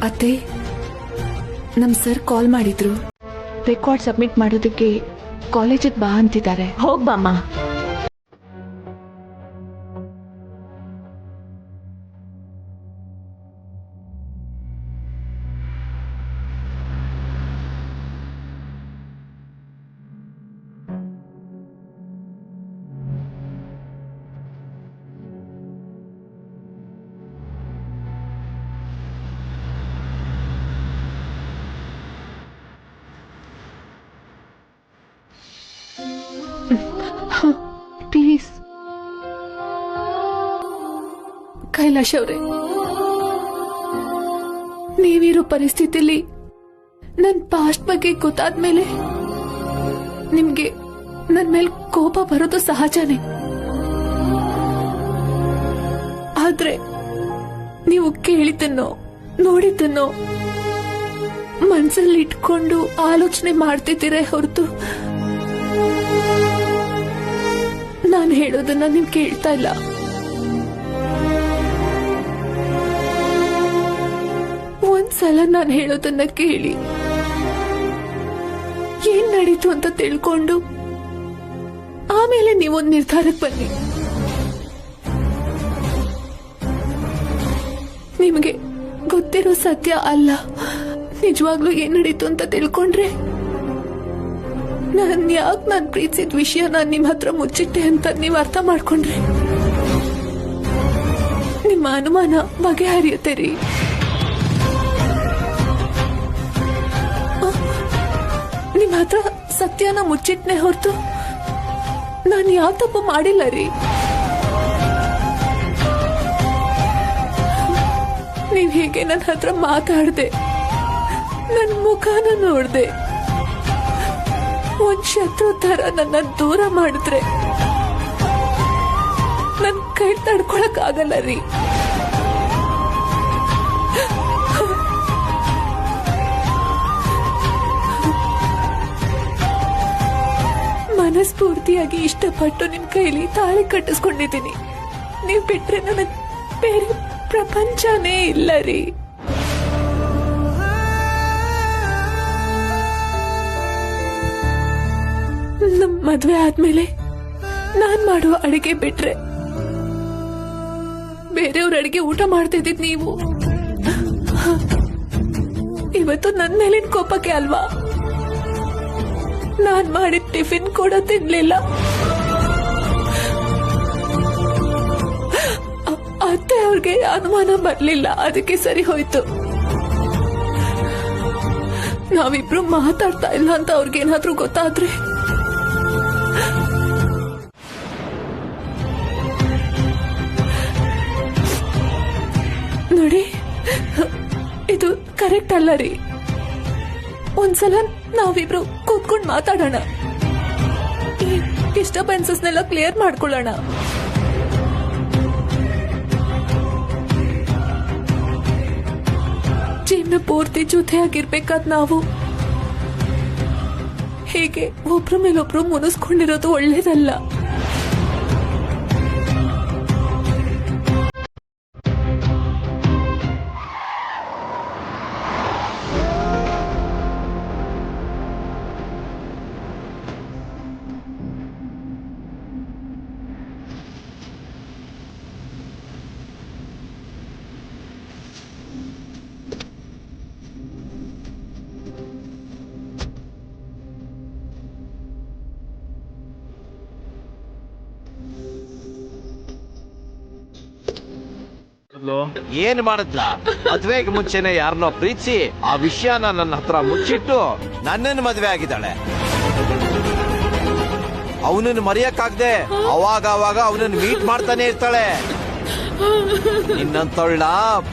ಅತ್ತೆ, ನಮ್ ಸರ್ ಕಾಲ್ ಮಾಡಿದ್ರು. ರೆಕಾರ್ಡ್ ಸಬ್ಮಿಟ್ ಮಾಡೋದಕ್ಕೆ ಕಾಲೇಜಿಗೆ ಬಾ ಅಂತಿದ್ದಾರೆ. ಹೋಗ್ಬಮ್ಮ. ಪ್ಲೀಸ್ ಕೈಲಾಶ್ ಅವರೇ, ನೀವಿರೋ ಪರಿಸ್ಥಿತಿಲಿ ನನ್ ಪಾಸ್ಟ್ ಬಗ್ಗೆ ಗೊತ್ತಾದ್ಮೇಲೆ ನಿಮ್ಗೆ ನನ್ ಮೇಲೆ ಕೋಪ ಬರೋದು ಸಹಜನೇ. ಆದ್ರೆ ನೀವು ಕೇಳಿದ್ದನ್ನೋ ನೋಡಿದ್ದನ್ನೋ ಮನ್ಸಲ್ಲಿ ಇಟ್ಕೊಂಡು ಆಲೋಚನೆ ಮಾಡ್ತಿದ್ದೀರೇ ಹೊರತು ನಾನು ಹೇಳೋದನ್ನ ನೀವು ಕೇಳ್ತಾ ಇಲ್ಲ. ಒಂದ್ಸಲ ನಾನು ಹೇಳೋದನ್ನ ಕೇಳಿ, ಏನ್ ನಡೀತು ಅಂತ ತಿಳ್ಕೊಂಡು ಆಮೇಲೆ ನೀವೊಂದು ನಿರ್ಧಾರಕ್ಕೆ ಬನ್ನಿ. ನಿಮಗೆ ಗೊತ್ತಿರೋ ಸತ್ಯ ಅಲ್ಲ, ನಿಜವಾಗ್ಲೂ ಏನ್ ನಡೀತು ಅಂತ ತಿಳ್ಕೊಂಡ್ರೆ ನಾನ್ ಯಾಕೆ ನಾನ್ ಪ್ರೀತಿಸಿದ ವಿಷಯ ನಾನ್ ನಿಮ್ ಹತ್ರ ಮುಚ್ಚಿಟ್ಟೆ ಅಂತ ನೀವ್ ಅರ್ಥ ಮಾಡ್ಕೊಂಡ್ರೆ ನಿಮ್ಮ ಅನುಮಾನ ಬಗೆಹರಿಯುತ್ತೆ ರೀ. ನಿಮ್ ಹತ್ರ ಸತ್ಯನ ಮುಚ್ಚಿಟ್ನೆ ಹೊರತು ನಾನು ಯಾವ ತಪ್ಪು ಮಾಡಿಲ್ಲ ರೀ. ನೀವ್ ಹೀಗೆ ನನ್ನ ಹತ್ರ ಮಾತಾಡ್ದೆ, ನನ್ ಮುಖನ ನೋಡ್ದೆ, ಒಂದ್ ಶತ್ರು ತರ ನನ್ನ ದೂರ ಮಾಡಿದ್ರೆ ನನ್ ಕೈ ತಡ್ಕೊಳಕ್ ಆಗಲ್ಲ ರೀ. ಮನಸ್ಫೂರ್ತಿಯಾಗಿ ಇಷ್ಟಪಟ್ಟು ನಿಮ್ ಕೈಲಿ ತಾಳಿ ಕಟ್ಟಿಸ್ಕೊಂಡಿದ್ದೀನಿ. ನೀವ್ ಬಿಟ್ರೆ ನನಗ್ ಬೇರೆ ಪ್ರಪಂಚನೇ ಇಲ್ಲ ರೀ. ನಮ್ ಮದ್ವೆ ಆದ್ಮೇಲೆ ನಾನ್ ಮಾಡುವ ಅಡಿಗೆ ಬಿಟ್ರೆ ಬೇರೆಯವ್ರ ಅಡಿಗೆ ಊಟ ಮಾಡ್ತಿದ್ದಿದ್ ನೀವು. ಇವತ್ತು ನನ್ ಮೇಲಿನ ಕೋಪಕ್ಕೆ ಅಲ್ವಾ ನಾನ್ ಮಾಡಿದ ಟಿಫಿನ್ ಕೂಡ ತಿನ್ಲಿಲ್ಲ. ಅತ್ತೆ ಅವ್ರಿಗೆ ಅನುಮಾನ ಬರ್ಲಿಲ್ಲ, ಅದಕ್ಕೆ ಸರಿ ಹೋಯ್ತು. ನಾವಿಬ್ರು ಮಾತಾಡ್ತಾ ಇಲ್ಲ ಅಂತ ಅವ್ರಿಗೇನಾದ್ರೂ ಗೊತ್ತಾದ್ರೆ ನೋಡಿ, ಇದು ಕರೆಕ್ಟ್ ಅಲ್ಲ ರೀ. ಒಂದ್ಸಲ ನಾವಿಬ್ರು ಕೂತ್ಕೊಂಡು ಮಾತಾಡೋಣ, ಈ ಡಿಸ್ಟರ್ಬೆನ್ಸಸ್ನೆಲ್ಲ ಕ್ಲಿಯರ್ ಮಾಡ್ಕೊಳ್ಳೋಣ. ಜೀವನ ಪೂರ್ತಿ ಜೊತೆಯಾಗಿರ್ಬೇಕಾದ್ ನಾವು ಹೇಗೆ ಒಬ್ರ ಮೇಲೊಬ್ರು ಮುನಿಸ್ಕೊಂಡಿರೋದು ಒಳ್ಳೇದಲ್ಲ. ಏನ್ ಮಾಡಿದ್ಲ? ಮದ್ವೆಗೆ ಮುಂಚೆನೆ ಯಾರನ್ನೋ ಪ್ರೀತಿಸಿ ಆ ವಿಷಯನ ನನ್ನ ಹತ್ರ ಮುಚ್ಚಿಟ್ಟು ನನ್ನನ್ನು ಮದ್ವೆ ಆಗಿದ್ದಾಳೆ. ಅವನನ್ನು ಮರೆಯಕ್ಕಾಗ್ದೆ ಅವಾಗ ಅವನನ್ನು ಮೀಟ್ ಮಾಡ್ತಾನೆ ಇರ್ತಾಳೆ. ನಿನ್ನಂತೊಳ್ಳ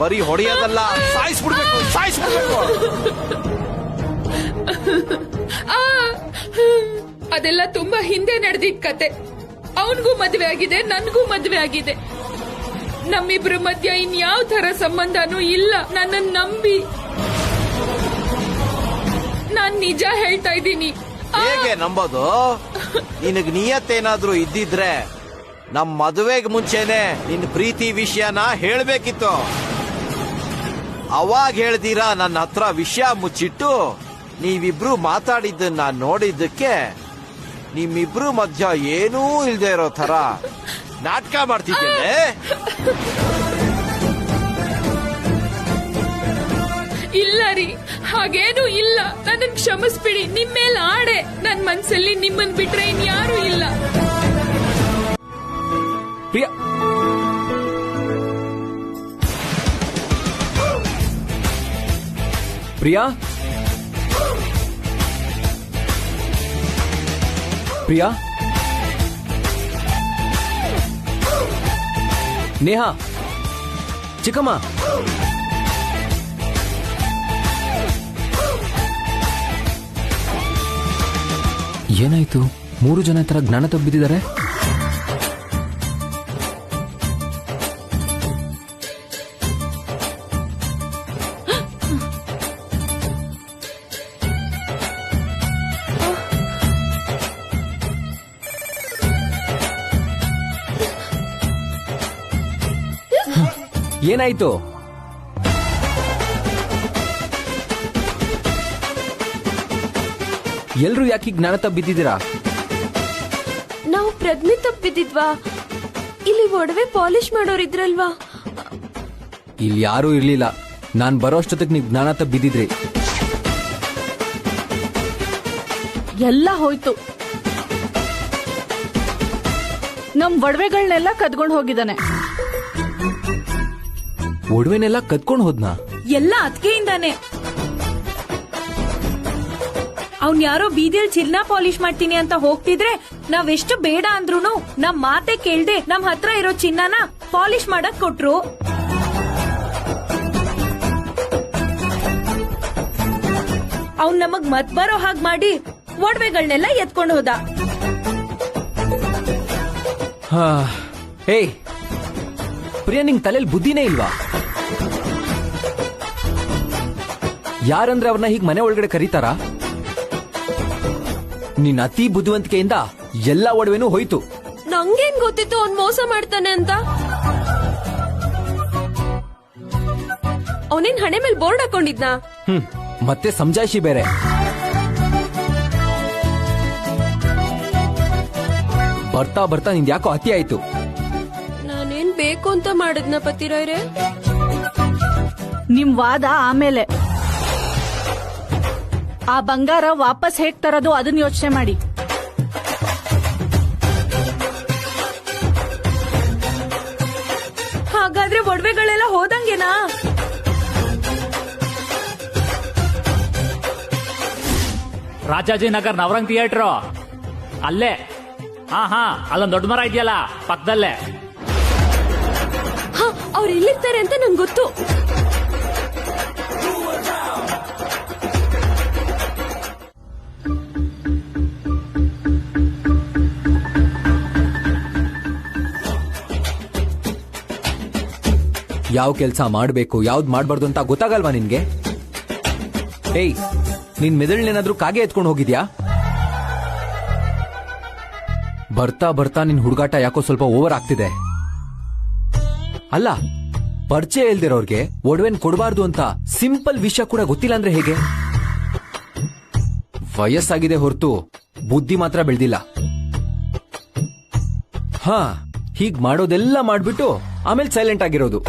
ಬರೀ ಹೊಡೆಯೋದಲ್ಲ, ಸಾಯಿಸ್ಬಿಡ್ಬೇಕು. ಅದೆಲ್ಲ ತುಂಬಾ ಹಿಂದೆ ನಡೆದಿದ್ದ ಕತೆ. ಅವನಿಗೂ ಮದ್ವೆ ಆಗಿದೆ, ನನ್ಗೂ ಮದ್ವೆ ಆಗಿದೆ. ನಮ್ಮಿಬ್ರ ಮಧ್ಯ ಇನ್ಯಾವ ತರ ಸಂಬಂಧನೂ ಇಲ್ಲ. ನನ್ನನ್ನು ನಂಬಿ, ನಾನ್ ನಿಜ ಹೇಳ್ತಾ ಇದ್ದೀನಿ. ಹೇಗೆ ನಂಬೋದು? ನಿನಗ್ ನಿಯತ್ತೇನಾದ್ರೂ ಇದ್ದಿದ್ರೆ ನಮ್ ಮದುವೆಗೆ ಮುಂಚೆನೆ ನಿನ್ ಪ್ರೀತಿ ವಿಷಯನ ಹೇಳ್ಬೇಕಿತ್ತು. ಅವಾಗ ಹೇಳ್ತೀರಾ ನನ್ನ ಹತ್ರ ವಿಷಯ ಮುಚ್ಚಿಟ್ಟು ನೀವಿಬ್ರು ಮಾತಾಡಿದ್ದನ್ನ ನೋಡಿದ್ದಕ್ಕೆ ನಿಮ್ಮಿಬ್ರು ಮಧ್ಯ ಏನೂ ಇಲ್ದೇ ಇರೋ ತರ ನಾಟಕ ಮಾಡ್ತಿದ್ದೇನೆ. ಇಲ್ಲ ರೀ, ಹಾಗೇನೂ ಇಲ್ಲ. ನನ್ನನ್ನು ಕ್ಷಮಿಸ್ಬಿಡಿ. ನಿಮ್ಮೇಲೆ ಆಡೆ. ನನ್ ಮನ್ಸಲ್ಲಿ ನಿಮ್ಮನ್ ಬಿಟ್ರೆ ಇನ್ಯಾರೂ ಇಲ್ಲ. ಪ್ರಿಯಾ, ಪ್ರಿಯಾ, ಪ್ರಿಯಾ, ನೇಹಾ, ಚಿಕ್ಕಮ್ಮ, ಏನಾಯ್ತು? 3 ಜನ ತರ ಜ್ಞಾನ ತಬ್ಬಿದ್ದಾರೆ. ಏನಾಯ್ತು? ಎಲ್ರು ಯಾಕೆ ಜ್ಞಾನ ತಬ್ಬಿದ್ದೀರಾ? ನಾವು ಪ್ರಜ್ಞೆ ತಪ್ಪಿದ್ವಾ? ಇಲ್ಲಿ ಒಡವೆ ಪಾಲಿಶ್ ಮಾಡೋರಿದ್ರಲ್ವಾ? ಇಲ್ಲಿ ಯಾರೂ ಇರ್ಲಿಲ್ಲ. ನಾನ್ ಬರೋಷ್ಟೊತ್ತಿಗೆ ನೀವು ಜ್ಞಾನ ತಬ್ಬಿದ್ದಿದ್ರಿ. ಎಲ್ಲ ಹೋಯ್ತು. ನಮ್ ಒಡವೆಗಳನ್ನೆಲ್ಲ ಕದ್ಕೊಂಡು ಹೋಗಿದ್ದಾನೆ. ಒಡವೆನೆಲ್ಲ ಕದ್ಕೊಂಡು ಹೋದ್ನಾ? ಎಲ್ಲ ಅದ್ಕೆಯಿಂದಾನೆ. ಅವ್ನ್ ಯಾರೋ ಬೀದಿಯಲ್ಲಿ ಚಿನ್ನ ಪಾಲಿಶ್ ಮಾಡ್ತೀನಿ ಅಂತ ಹೋಗ್ತಿದ್ರೆ ನಾವೆಷ್ಟು ಬೇಡ ಅಂದ್ರೂನು ನಮ್ ಮಾತೆ ಕೇಳ್ದೆ ನಮ್ ಹತ್ರ ಇರೋ ಚಿನ್ನನ ಪಾಲಿಶ್ ಮಾಡಕ್ ಕೊಟ್ರು. ಅವ್ನ್ ನಮಗ್ ಮತ್ ಬರೋ ಹಾಗ್ ಮಾಡಿ ಒಡವೆಗಳನ್ನೆಲ್ಲ ಎತ್ಕೊಂಡು ಹೋದ. ಏಯ್ ಪ್ರಿಯಾ, ನಿಂಗ್ ತಲೆಯಲ್ಲಿ ಬುದ್ಧಿನೇ ಇಲ್ವಾ? ಯಾರಂದ್ರೆ ಅವ್ರನ್ನ ಹೀಗ್ ಮನೆ ಒಳಗಡೆ ಕರೀತಾರಾ? ನಿನ್ನ ಅತಿ ಬುದ್ಧಿವಂತಿಕೆಯಿಂದ ಎಲ್ಲ ಒಡವೆನೂ ಹೋಯ್ತು. ನಂಗೇನ್ ಗೊತ್ತಿತ್ತು ಅವ್ನ್ ಮೋಸ ಮಾಡ್ತಾನೆ ಅಂತ? ಅವನೇನ್ ಹಣೆ ಮೇಲೆ ಬೋರ್ಡ್ ಹಾಕೊಂಡಿದ್ನಾ? ಮತ್ತೆ ಸಮಜಾಯಿಷಿ ಬೇರೆ. ಬರ್ತಾ ಬರ್ತಾ ನಿಂದ ಯಾಕೋ ಅತಿ ಆಯ್ತು. ನಾನೇನ್ ಬೇಕು ಅಂತ ಮಾಡಿದ್ನ ಪತಿರಾಯ್ರೆ? ನಿಮ್ ವಾದ ಆಮೇಲೆ. ಆ ಬಂಗಾರ ವಾಪಸ್ ಹೇಗ್ ತರೋದು ಅದನ್ನ ಯೋಚನೆ ಮಾಡಿ. ಹಾಗಾದ್ರೆ ಒಡವೆಗಳೆಲ್ಲ ಹೋದಂಗೆನಾ? ರಾಜಾಜಿನಗರ್ ನವರಂಗ್ ಥಿಯೇಟ್ರು ಅಲ್ಲೇ. ಹಾ ಅಲ್ಲೊಂದ್ ದೊಡ್ಡ ಮರ ಇದೆಯಲ್ಲ ಪಕ್ಕದಲ್ಲೇ. ಅವ್ರು ಎಲ್ಲಿರ್ತಾರೆ ಅಂತ ನಂಗೆ ಗೊತ್ತು. ಯಾವ ಕೆಲ್ಸ ಮಾಡ್ಬೇಕು ಯಾವ್ದು ಮಾಡ್ಬಾರ್ದು ಅಂತ ಗೊತ್ತಾಗಲ್ವಾ ನಿನ್ಗೆ? ಏಯ್, ನಿನ್ ಮೆದುಳನ್ನೇನಾದ್ರೂ ಕಾಗೆ ಎತ್ಕೊಂಡು ಹೋಗಿದ್ಯಾ? ಬರ್ತಾ ಬರ್ತಾ ನಿನ್ ಹುಡುಗಾಟ ಯಾಕೋ ಸ್ವಲ್ಪ ಓವರ್ ಆಗ್ತಿದೆ. ಅಲ್ಲ, ಪರಿಚಯ ಇಲ್ದಿರೋರ್ಗೆ ಒಡವೆನ್ ಕೊಡಬಾರ್ದು ಅಂತ ಸಿಂಪಲ್ ವಿಷಯ ಕೂಡ ಗೊತ್ತಿಲ್ಲ ಅಂದ್ರೆ ಹೇಗೆ? ವಯಸ್ಸಾಗಿದೆ ಹೊರತು ಬುದ್ಧಿ ಮಾತ್ರ ಬೆಳೆದಿಲ್ಲ. ಹೀಗ್ ಮಾಡೋದೆಲ್ಲ ಮಾಡ್ಬಿಟ್ಟು ಆಮೇಲೆ ಸೈಲೆಂಟ್ ಆಗಿರೋದು.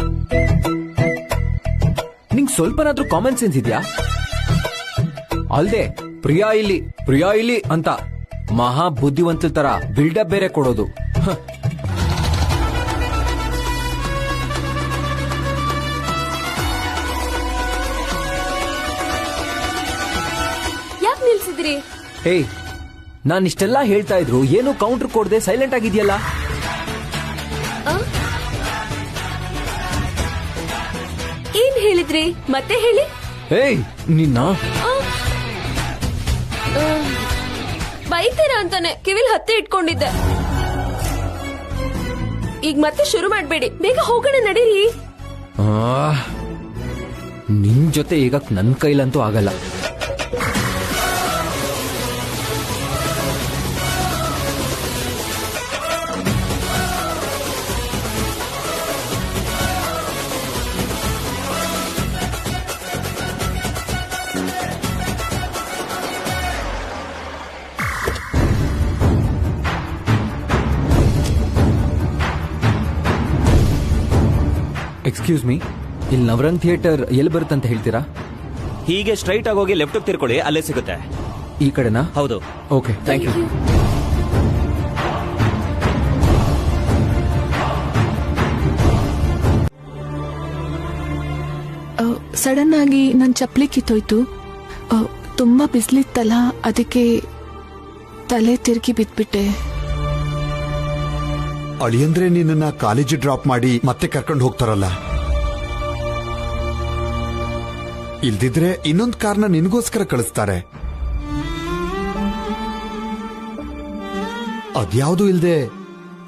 ನಿಂಗ್ ಸ್ವಲ್ಪನಾದ್ರೂ ಕಾಮನ್ ಸೆನ್ಸ್ ಇದೆಯಾ? ಅಲ್ದೆ ಪ್ರಿಯಾ ಇಲ್ಲಿ ಅಂತ ಮಹಾ ಬುದ್ಧಿವಂತಲ್ ತರ ಬಿಲ್ಡಪ್ ಬೇರೆ ಕೊಡೋದು. ಯಾಕೆ ನಿಲ್ಸಿದ್ರಿ? ಏಯ್, ನಾನ್ ಇಷ್ಟೆಲ್ಲ ಹೇಳ್ತಾ ಇದ್ರು ಏನು ಕೌಂಟರ್ ಕೊಡದೆ ಸೈಲೆಂಟ್ ಆಗಿದ್ಯಲ್ಲ? ಏನ್ ಹೇಳಿದ್ರಿ? ಮತ್ತೆ ಹೇಳಿ. ಏಯ್, ನಿನ್ನ ಬೈತೀರಾ ಅಂತಾನೆ ಕಿವಿಲ್ ಹತ್ತಿ ಇಟ್ಕೊಂಡಿದ್ದೆ. ಈಗ ಮತ್ತೆ ಶುರು ಮಾಡ್ಬೇಡಿ, ಬೇಗ ಹೋಗೋಣ ನಡೀರಿ. ನಿನ್ ಜೊತೆ ಈಗ ನನ್ ಕೈಲಂತೂ ಆಗಲ್ಲ. ಎಕ್ಸ್ಕ್ಯೂಸ್ ಮೀ, ಇಲ್ಲಿ ನವರಂಗ್ ಥಿಯೇಟರ್ ಎಲ್ಲಿ ಬರುತ್ತಂತ ಹೇಳ್ತೀರಾ? ಹೀಗೆ ಸ್ಟ್ರೈಟ್ ಆಗಿ ಹೋಗಿ ಲೆಫ್ಟ್ ತಿರ್ಕೊಳ್ಳಿ, ಅಲ್ಲೇ ಸಿಗುತ್ತೆ. ಈ ಕಡೆನಾ? ಹೌದು. Okay, thank you. ಸಡನ್ ಆಗಿ ನನ್ನ ಚಪ್ಪಲಿ ಕಿತ್ತೋಯ್ತು. ತುಂಬಾ ಬಿಸಿಲಿತ್ತಲ್ಲ, ಅದಕ್ಕೆ ತಲೆ ತಿರುಗಿ ಬಿದ್ಬಿಟ್ಟೆ. ಅಳಿಯಂದ್ರೆ ನಿನ್ನ ಕಾಲೇಜ್ ಡ್ರಾಪ್ ಮಾಡಿ ಮತ್ತೆ ಕರ್ಕೊಂಡು ಹೋಗ್ತಾರಲ್ಲ, ಇಲ್ದಿದ್ರೆ ಇನ್ನೊಂದು ಕಾರ್ನ ನಿನಗೋಸ್ಕರ ಕಳಿಸ್ತಾರೆ. ಅದ್ಯಾವುದೂ ಇಲ್ದೆ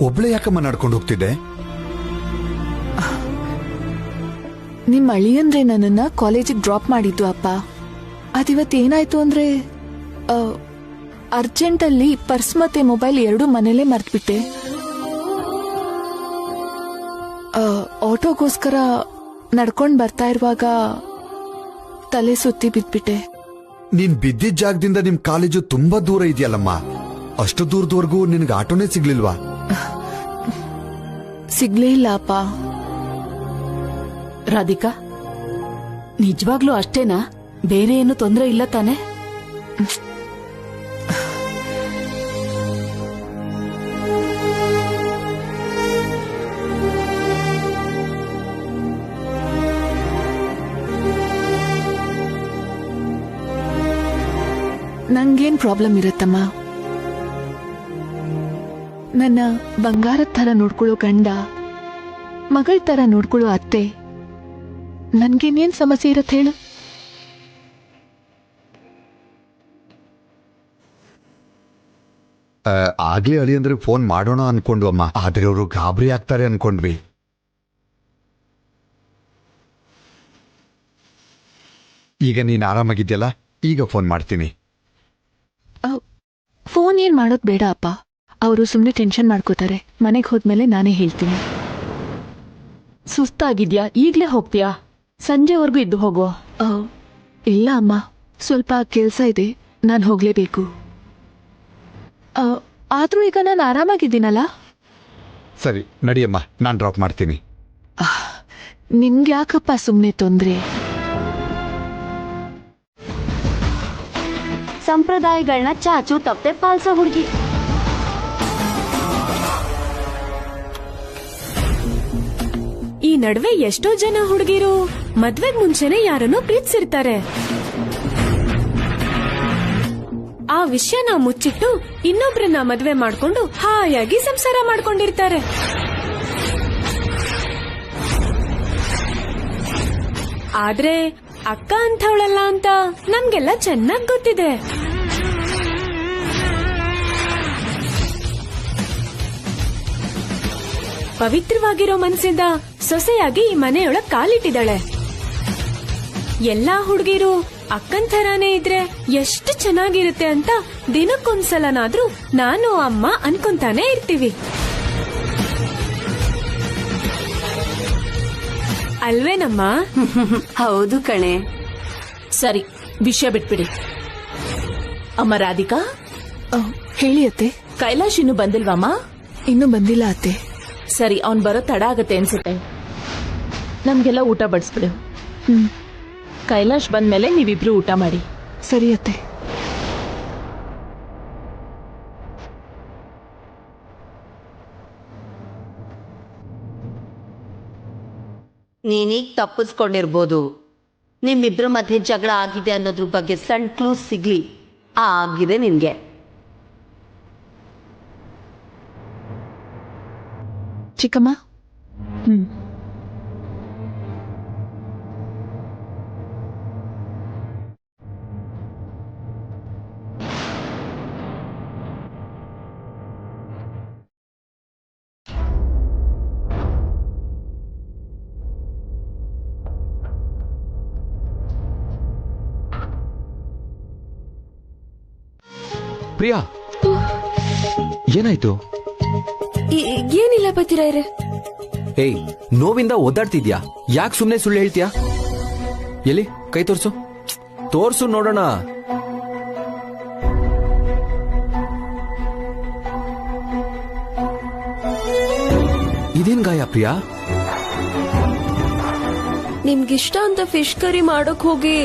ಒಬ್ಳೆ ಯಾಕಮ್ಮ ನಡ್ಕೊಂಡು ಹೋಗ್ತಿದ್ದೆ? ನಿಮ್ ಅಳಿಯಂದ್ರೆ ನನ್ನನ್ನ ಕಾಲೇಜಿಗೆ ಡ್ರಾಪ್ ಮಾಡಿದ್ದು ಅಪ್ಪ. ಅದಿವತ್ತೇನಾಯ್ತು ಅಂದ್ರೆ ಅರ್ಜೆಂಟಲ್ಲಿ ಪರ್ಸ್ ಮತ್ತೆ ಮೊಬೈಲ್ ಎರಡೂ ಮನೇಲೆ ಮರ್ತ್ಬಿಟ್ಟೆ. ಆಟೋಗೋಸ್ಕರ ನಡ್ಕೊಂಡ್ ಬರ್ತಾ ಇರುವಾಗ ತಲೆ ಸುತ್ತಿ ಬಿದ್ಬಿಟ್ಟೆ. ನೀನ್ ಬಿದ್ದಿದ್ದ ಜಾಗದಿಂದ ನಿಮ್ ಕಾಲೇಜು ತುಂಬಾ ದೂರ ಇದೆಯಲ್ಲಮ್ಮ, ಅಷ್ಟು ದೂರದವರೆಗೂ ನಿನಗೆ ಆಟೋನೇ ಸಿಗ್ಲಿಲ್ವಾ? ಸಿಗ್ಲೇ ಇಲ್ಲ ಅಪ್ಪ. ರಾಧಿಕಾ, ನಿಜವಾಗ್ಲೂ ಅಷ್ಟೇನಾ? ಬೇರೆ ಏನು ತೊಂದರೆ ಇಲ್ಲ ತಾನೆ? ನಂಗೇನ್ ಪ್ರಾಬ್ಲಮ್ ಇರತ್ತಮ್ಮ. ನನ್ನ ಬಂಗಾರದ ತರ ನೋಡ್ಕೊಳ್ಳೋ ಗಂಡ, ಮಗಳ ತರ ನೋಡ್ಕೊಳ್ಳೋ ಅತ್ತೆ, ನನ್ಗೇನೇನ್ ಸಮಸ್ಯೆ ಇರತ್ತೆ ಹೇಳು? ಆಗ್ಲೇ ಅಳಿಯಂದ್ರೆ ಫೋನ್ ಮಾಡೋಣ ಅನ್ಕೊಂಡ್ವು ಅಮ್ಮ, ಆದ್ರೆ ಅವರು ಗಾಬರಿ ಆಗ್ತಾರೆ ಅನ್ಕೊಂಡ್ವಿ. ಈಗ ನೀನ್ ಆರಾಮಾಗಿದ್ಯಲ್ಲ, ಈಗ ಫೋನ್ ಮಾಡ್ತೀನಿ. ಫೋನ್ ಏನ್ ಮಾಡೋದ್ ಬೇಡ ಅಪ್ಪ, ಅವರು ಸುಮ್ಮನೆ ಟೆನ್ಷನ್ ಮಾಡ್ಕೋತಾರೆ. ಮನೆಗೆ ಹೋದ್ಮೇಲೆ ನಾನೇ ಹೇಳ್ತೀನಿ. ಸುಸ್ತಾಗಿದ್ಯಾ? ಈಗ್ಲೇ ಹೋಗ್ತೀಯಾ? ಸಂಜೆವರೆಗೂ ಇದ್ದು ಹೋಗೋ. ಇಲ್ಲ ಅಮ್ಮ, ಸ್ವಲ್ಪ ಕೆಲಸ ಇದೆ, ನಾನು ಹೋಗ್ಲೇಬೇಕು. ಆದ್ರೂ ಈಗ ನಾನು ಆರಾಮಾಗಿದ್ದೀನಲ್ಲ. ಸರಿ ನಡಿಯಮ್ಮ, ನಾನು ಡ್ರಾಪ್ ಮಾಡ್ತೀನಿ. ನಿಮ್ಗೆ ಯಾಕಪ್ಪ ಸುಮ್ಮನೆ ತೊಂದ್ರೆ? ಸಂಪ್ರದಾಯಗಳನ್ನ ಚಾಚು ತಪ್ಪದೆ ಪಾಲ್ಸೋ ಹುಡುಗಿ. ಈ ನಡುವೆ ಎಷ್ಟೋ ಜನ ಹುಡುಗಿರು ಮದ್ವೆಗ್ ಮುಂಚೆನೆ ಯಾರನ್ನೋ ಪ್ರೀತಿಸಿರ್ತಾರೆ. ಆ ವಿಷಯನ ಮುಚ್ಚಿಟ್ಟು ಇನ್ನೊಬ್ರನ್ನ ಮದ್ವೆ ಮಾಡ್ಕೊಂಡು ಹಾಯಾಗಿ ಸಂಸಾರ ಮಾಡ್ಕೊಂಡಿರ್ತಾರೆ. ಆದ್ರೆ ಅಕ್ಕ ಅಂಥವಳಲ್ಲ ಅಂತ ನಮ್ಗೆಲ್ಲ ಚೆನ್ನಾಗ್ ಗೊತ್ತಿದೆ. ಪವಿತ್ರವಾಗಿರೋ ಮನ್ಸಿಂದ ಸೊಸೆಯಾಗಿ ಈ ಮನೆಯೊಳಗ್ ಕಾಲಿಟ್ಟಿದ್ದಾಳೆ. ಎಲ್ಲಾ ಹುಡುಗಿರು ಅಕ್ಕನ್ ಥರಾನೇ ಇದ್ರೆ ಎಷ್ಟು ಚೆನ್ನಾಗಿರುತ್ತೆ ಅಂತ ದಿನಕ್ಕೊಂದ್ಸಲನಾದ್ರೂ ನಾನು ಅಮ್ಮ ಅನ್ಕೊಂತಾನೆ ಇರ್ತೀವಿ ಅಲ್ವೇನಮ್ಮ? ಹೌದು ಕಣೆ. ಸರಿ, ವಿಷಯ ಬಿಟ್ಬಿಡಿ. ಅಮ್ಮ ರಾಧಿಕಾ, ಹೇಳಿ ಅತ್ತೆ. ಕೈಲಾಶ್ ಇನ್ನು ಬಂದಿಲ್ವಮ್ಮ? ಇನ್ನೂ ಬಂದಿಲ್ಲ ಅತ್ತೆ. ಸರಿ, ಅವ್ನ್ ಬರೋ ತಡ ಆಗತ್ತೆ ಅನ್ಸುತ್ತೆ. ನಮ್ಗೆಲ್ಲ ಊಟ ಬಡಿಸ್ಬಿಡು. ಕೈಲಾಶ್ ಬಂದ್ಮೇಲೆ ನೀವಿಬ್ರು ಊಟ ಮಾಡಿ. ಸರಿ ಅತ್ತೆ. ನೀನೀಗ ತಪ್ಪಿಸ್ಕೊಂಡಿರ್ಬೋದು. ನಿಮ್ಮಿಬ್ರ ಮಧ್ಯೆ ಜಗಳ ಆಗಿದೆ ಅನ್ನೋದ್ರ ಬಗ್ಗೆ ಸಣ್ಣ ಕ್ಲೂಸ್ ಸಿಗ್ಲಿ, ಆಗಿದೆ ನಿನ್ಗೆ. ಚಿಕ್ಕಮ್ಮ. ಪ್ರಿಯಾ, ಏನಾಯ್ತು? ಏನಿಲ್ಲ ಪತಿರಾಯ್ರೆ. ಏಯ್, ನೋವಿಂದ ಒದ್ದಾಡ್ತಿದ್ಯಾ? ಯಾಕೆ ಸುಮ್ನೆ ಸುಳ್ಳು ಹೇಳ್ತೀಯಾ? ಎಲ್ಲಿ ಕೈ ತೋರ್ಸು, ತೋರ್ಸು ನೋಡೋಣ. ಇದೇನ್ ಗಾಯ ಪ್ರಿಯಾ? ನಿಮ್ಗಿಷ್ಟ ಅಂತ ಫಿಶ್ ಕರಿ ಮಾಡೋಕ್ ಹೋಗಿ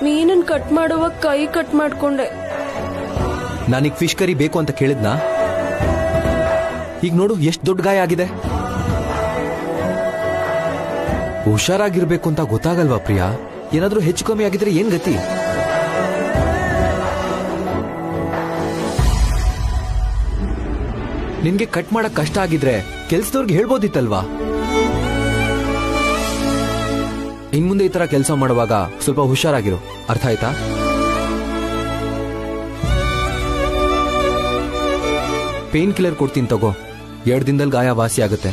ಮೀನನ್ ಕಟ್ ಮಾಡುವಾಗ ಕೈ ಕಟ್ ಮಾಡ್ಕೊಂಡೆ. ನಾನೀಗ ಫಿಶ್ ಕರಿ ಬೇಕು ಅಂತ ಕೇಳಿದ್ನಾ? ಈಗ ನೋಡು ಎಷ್ಟು ದೊಡ್ಡ ಗಾಯ ಆಗಿದೆ. ಹುಷಾರಾಗಿರ್ಬೇಕು ಅಂತ ಗೊತ್ತಾಗಲ್ವಾ ಪ್ರಿಯಾ? ಏನಾದ್ರೂ ಹೆಚ್ಚು ಕಮ್ಮಿ ಆಗಿದ್ರೆ ಏನ್ ಗತಿ? ನಿನ್ಗೆ ಕಟ್ ಮಾಡಕ್ ಕಷ್ಟ ಆಗಿದ್ರೆ ಕೆಲ್ಸದವ್ರಿಗೆ ಹೇಳ್ಬೋದಿತ್ತಲ್ವಾ? ಇನ್ಮುಂದೆ ಈ ತರ ಕೆಲಸ ಮಾಡುವಾಗ ಸ್ವಲ್ಪ ಹುಷಾರಾಗಿರು, ಅರ್ಥ ಆಯ್ತಾ? ಪೇನ್ ಕಿಲ್ಲರ್ ಕೊಡ್ತೀನಿ ತಗೋ, 2 ದಿನದಲ್ಲಿ ಗಾಯ ವಾಸಿ ಆಗುತ್ತೆ.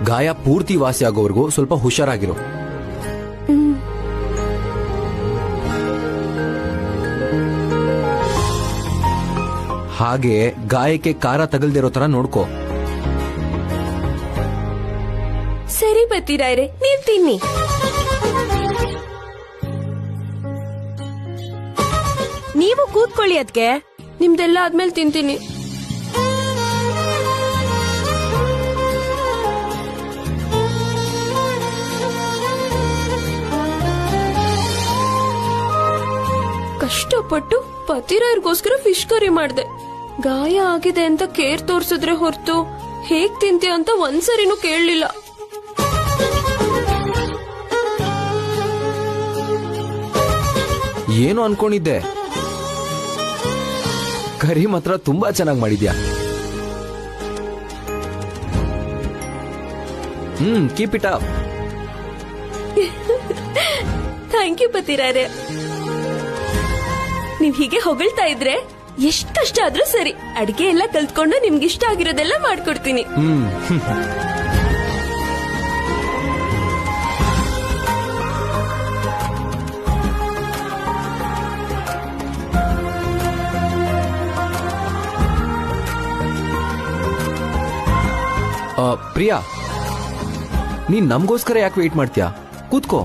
ಗಾಯ ಪೂರ್ತಿ ವಾಸಿ ಆಗೋವರೆಗೂ ಸ್ವಲ್ಪ ಹುಷಾರಾಗಿರು. ಹಾಗೆ ಗಾಯಕ್ಕೆ ಖಾರ ತಗಲ್ದಿರೋ ತರ ನೋಡ್ಕೋ. ಸರಿ ಪತಿರಾಯ್ರೆ, ನೀವ್ ತಿನ್ನಿ. ನೀವು ಕೂತ್ಕೊಳ್ಳಿ ಅದ್ಕೆ, ನಿಮ್ದೆಲ್ಲ ಆದ್ಮೇಲೆ ತಿಂತೀನಿ. ಕಷ್ಟಪಟ್ಟು ಪತಿರಾಯರ್ಗೋಸ್ಕರ ಫಿಶ್ ಕರಿ ಮಾಡ್ದೆ. ಗಾಯ ಆಗಿದೆ ಅಂತ ಕೇರ್ ತೋರ್ಸಿದ್ರೆ ಹೊರತು ಹೇಗ್ ತಿಂತೀಯ ಅಂತ ಒಂದ್ಸರಿನೂ ಕೇಳಲಿಲ್ಲ. ಏನು ಅನ್ಕೊಂಡಿದ್ದೆ, ಕರಿ ಮಾತ್ರ ತುಂಬಾ ಚೆನ್ನಾಗಿ ಮಾಡಿದ್ಯಾ. Keep it up. Thank you ಪತಿರಾಯರೆ. ನೀವ್ ಹೀಗೆ ಹೊಗಳ್ತಾ ಇದ್ರೆ ಎಷ್ಟ್ ಕಷ್ಟ ಆದ್ರೂ ಸರಿ, ಅಡ್ಗೆ ಎಲ್ಲ ಕಲ್ತ್ಕೊಂಡು ನಿಮ್ಗೆ ಇಷ್ಟ ಆಗಿರೋದೆಲ್ಲ ಮಾಡ್ಕೊಡ್ತೀನಿ. ಪ್ರಿಯಾ, ನೀನ್ ನಮ್ಗೋಸ್ಕರ ಯಾಕೆ ವೇಟ್ ಮಾಡ್ತೀಯಾ? ಕೂತ್ಕೋ.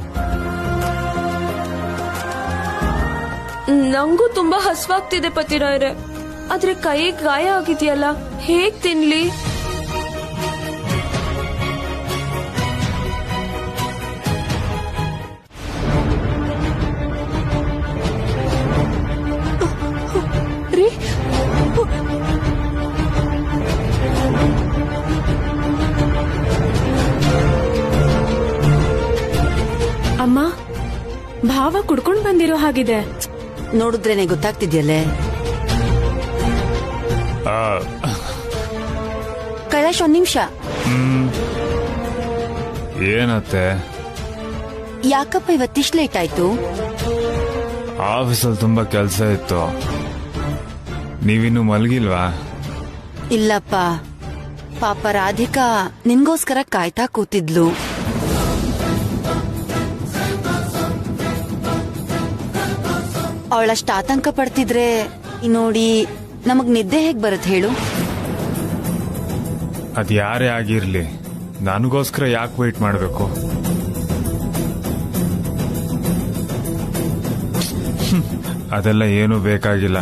ನಂಗೂ ತುಂಬಾ ಹಸ್ವಾಗ್ತಿದೆ ಪತಿರಾಯ್ರೆ, ಆದ್ರೆ ಕೈಗೆ ಗಾಯ ಆಗಿದೆಯಲ್ಲ, ಹೇಗ್ ತಿನ್ಲಿ? ರೀ, ಅಮ್ಮ, ಭಾವ ಕುಡ್ಕೊಂಡ್ ಬಂದಿರೋ ಹಾಗಿದೆ. ನೋಡಿದ್ರೇನೆ ಗೊತ್ತಾಗ್ತಿದ್ಯಲ್ಲೇ. ಕೈಲಾಶ್, ಒಂದ್ ನಿಮಿಷ. ಏನತ್ತೆ? ಯಾಕಪ್ಪ ಇವತ್ತಿಷ್ಟು ಲೇಟ್ ಆಯ್ತು? ಆಫೀಸಲ್ಲಿ ತುಂಬಾ ಕೆಲಸ ಇತ್ತು. ನೀವಿನ್ನು ಮಲಗಿಲ್ವಾ? ಇಲ್ಲಪ್ಪ, ಪಾಪ ರಾಧಿಕಾ ನಿನ್ಗೋಸ್ಕರ ಕಾಯ್ತಾ ಕೂತಿದ್ಲು. ಅವಳಷ್ಟು ಆತಂಕ ಪಡ್ತಿದ್ರೆ ನೋಡಿ ನಮಗ್ ನಿದ್ದೆ ಹೇಗ್ ಬರುತ್ತೆ ಹೇಳು? ಅದ್ ಯಾರೇ ಆಗಿರ್ಲಿ, ನನಗೋಸ್ಕರ ಯಾಕೆ ವೇಟ್ ಮಾಡಬೇಕು? ಅದೆಲ್ಲ ಏನೂ ಬೇಕಾಗಿಲ್ಲ.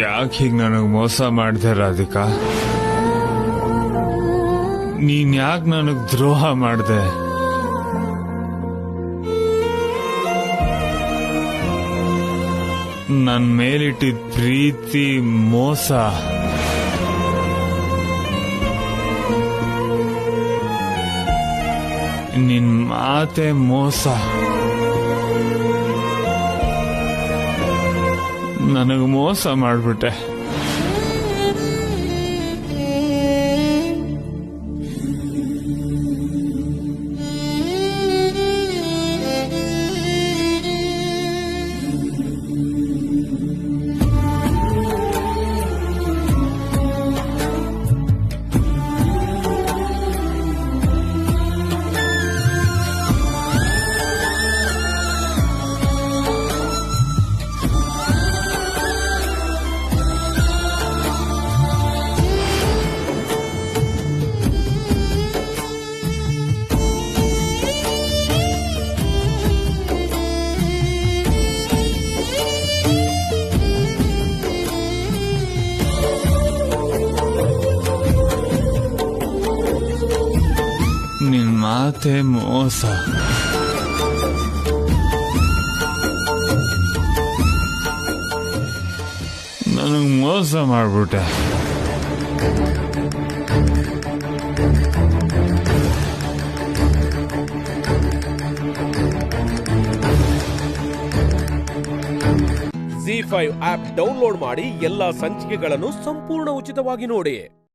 ಯಾಕೆ ಹೀಗ್ ನನಗ್ ಮೋಸ ಮಾಡ್ದೆ ರಾಧಿಕಾ? ನೀನ್ ಯಾಕೆ ನನಗ್ ದ್ರೋಹ ಮಾಡ್ದೆ? ನನ್ ಮೇಲಿಟ್ಟಿದ್ ಪ್ರೀತಿ ಮೋಸ. ನಿನ್ ಮಾತೆ ಮೋಸ. ನನಗ್ ಮೋಸ ಮಾಡ್ಬಿಟ್ಟೆ. ನಿನ್ ಮಾತೆ ಮೋಸ. ನನಗ್ ಮೋಸ ಮಾಡ್ಬಿಟ್ಟೆ. ZEE5 ಆಪ್ ಡೌನ್ಲೋಡ್ ಮಾಡಿ ಎಲ್ಲಾ ಸಂಚಿಕೆಗಳನ್ನು ಸಂಪೂರ್ಣ ಉಚಿತವಾಗಿ ನೋಡಿ.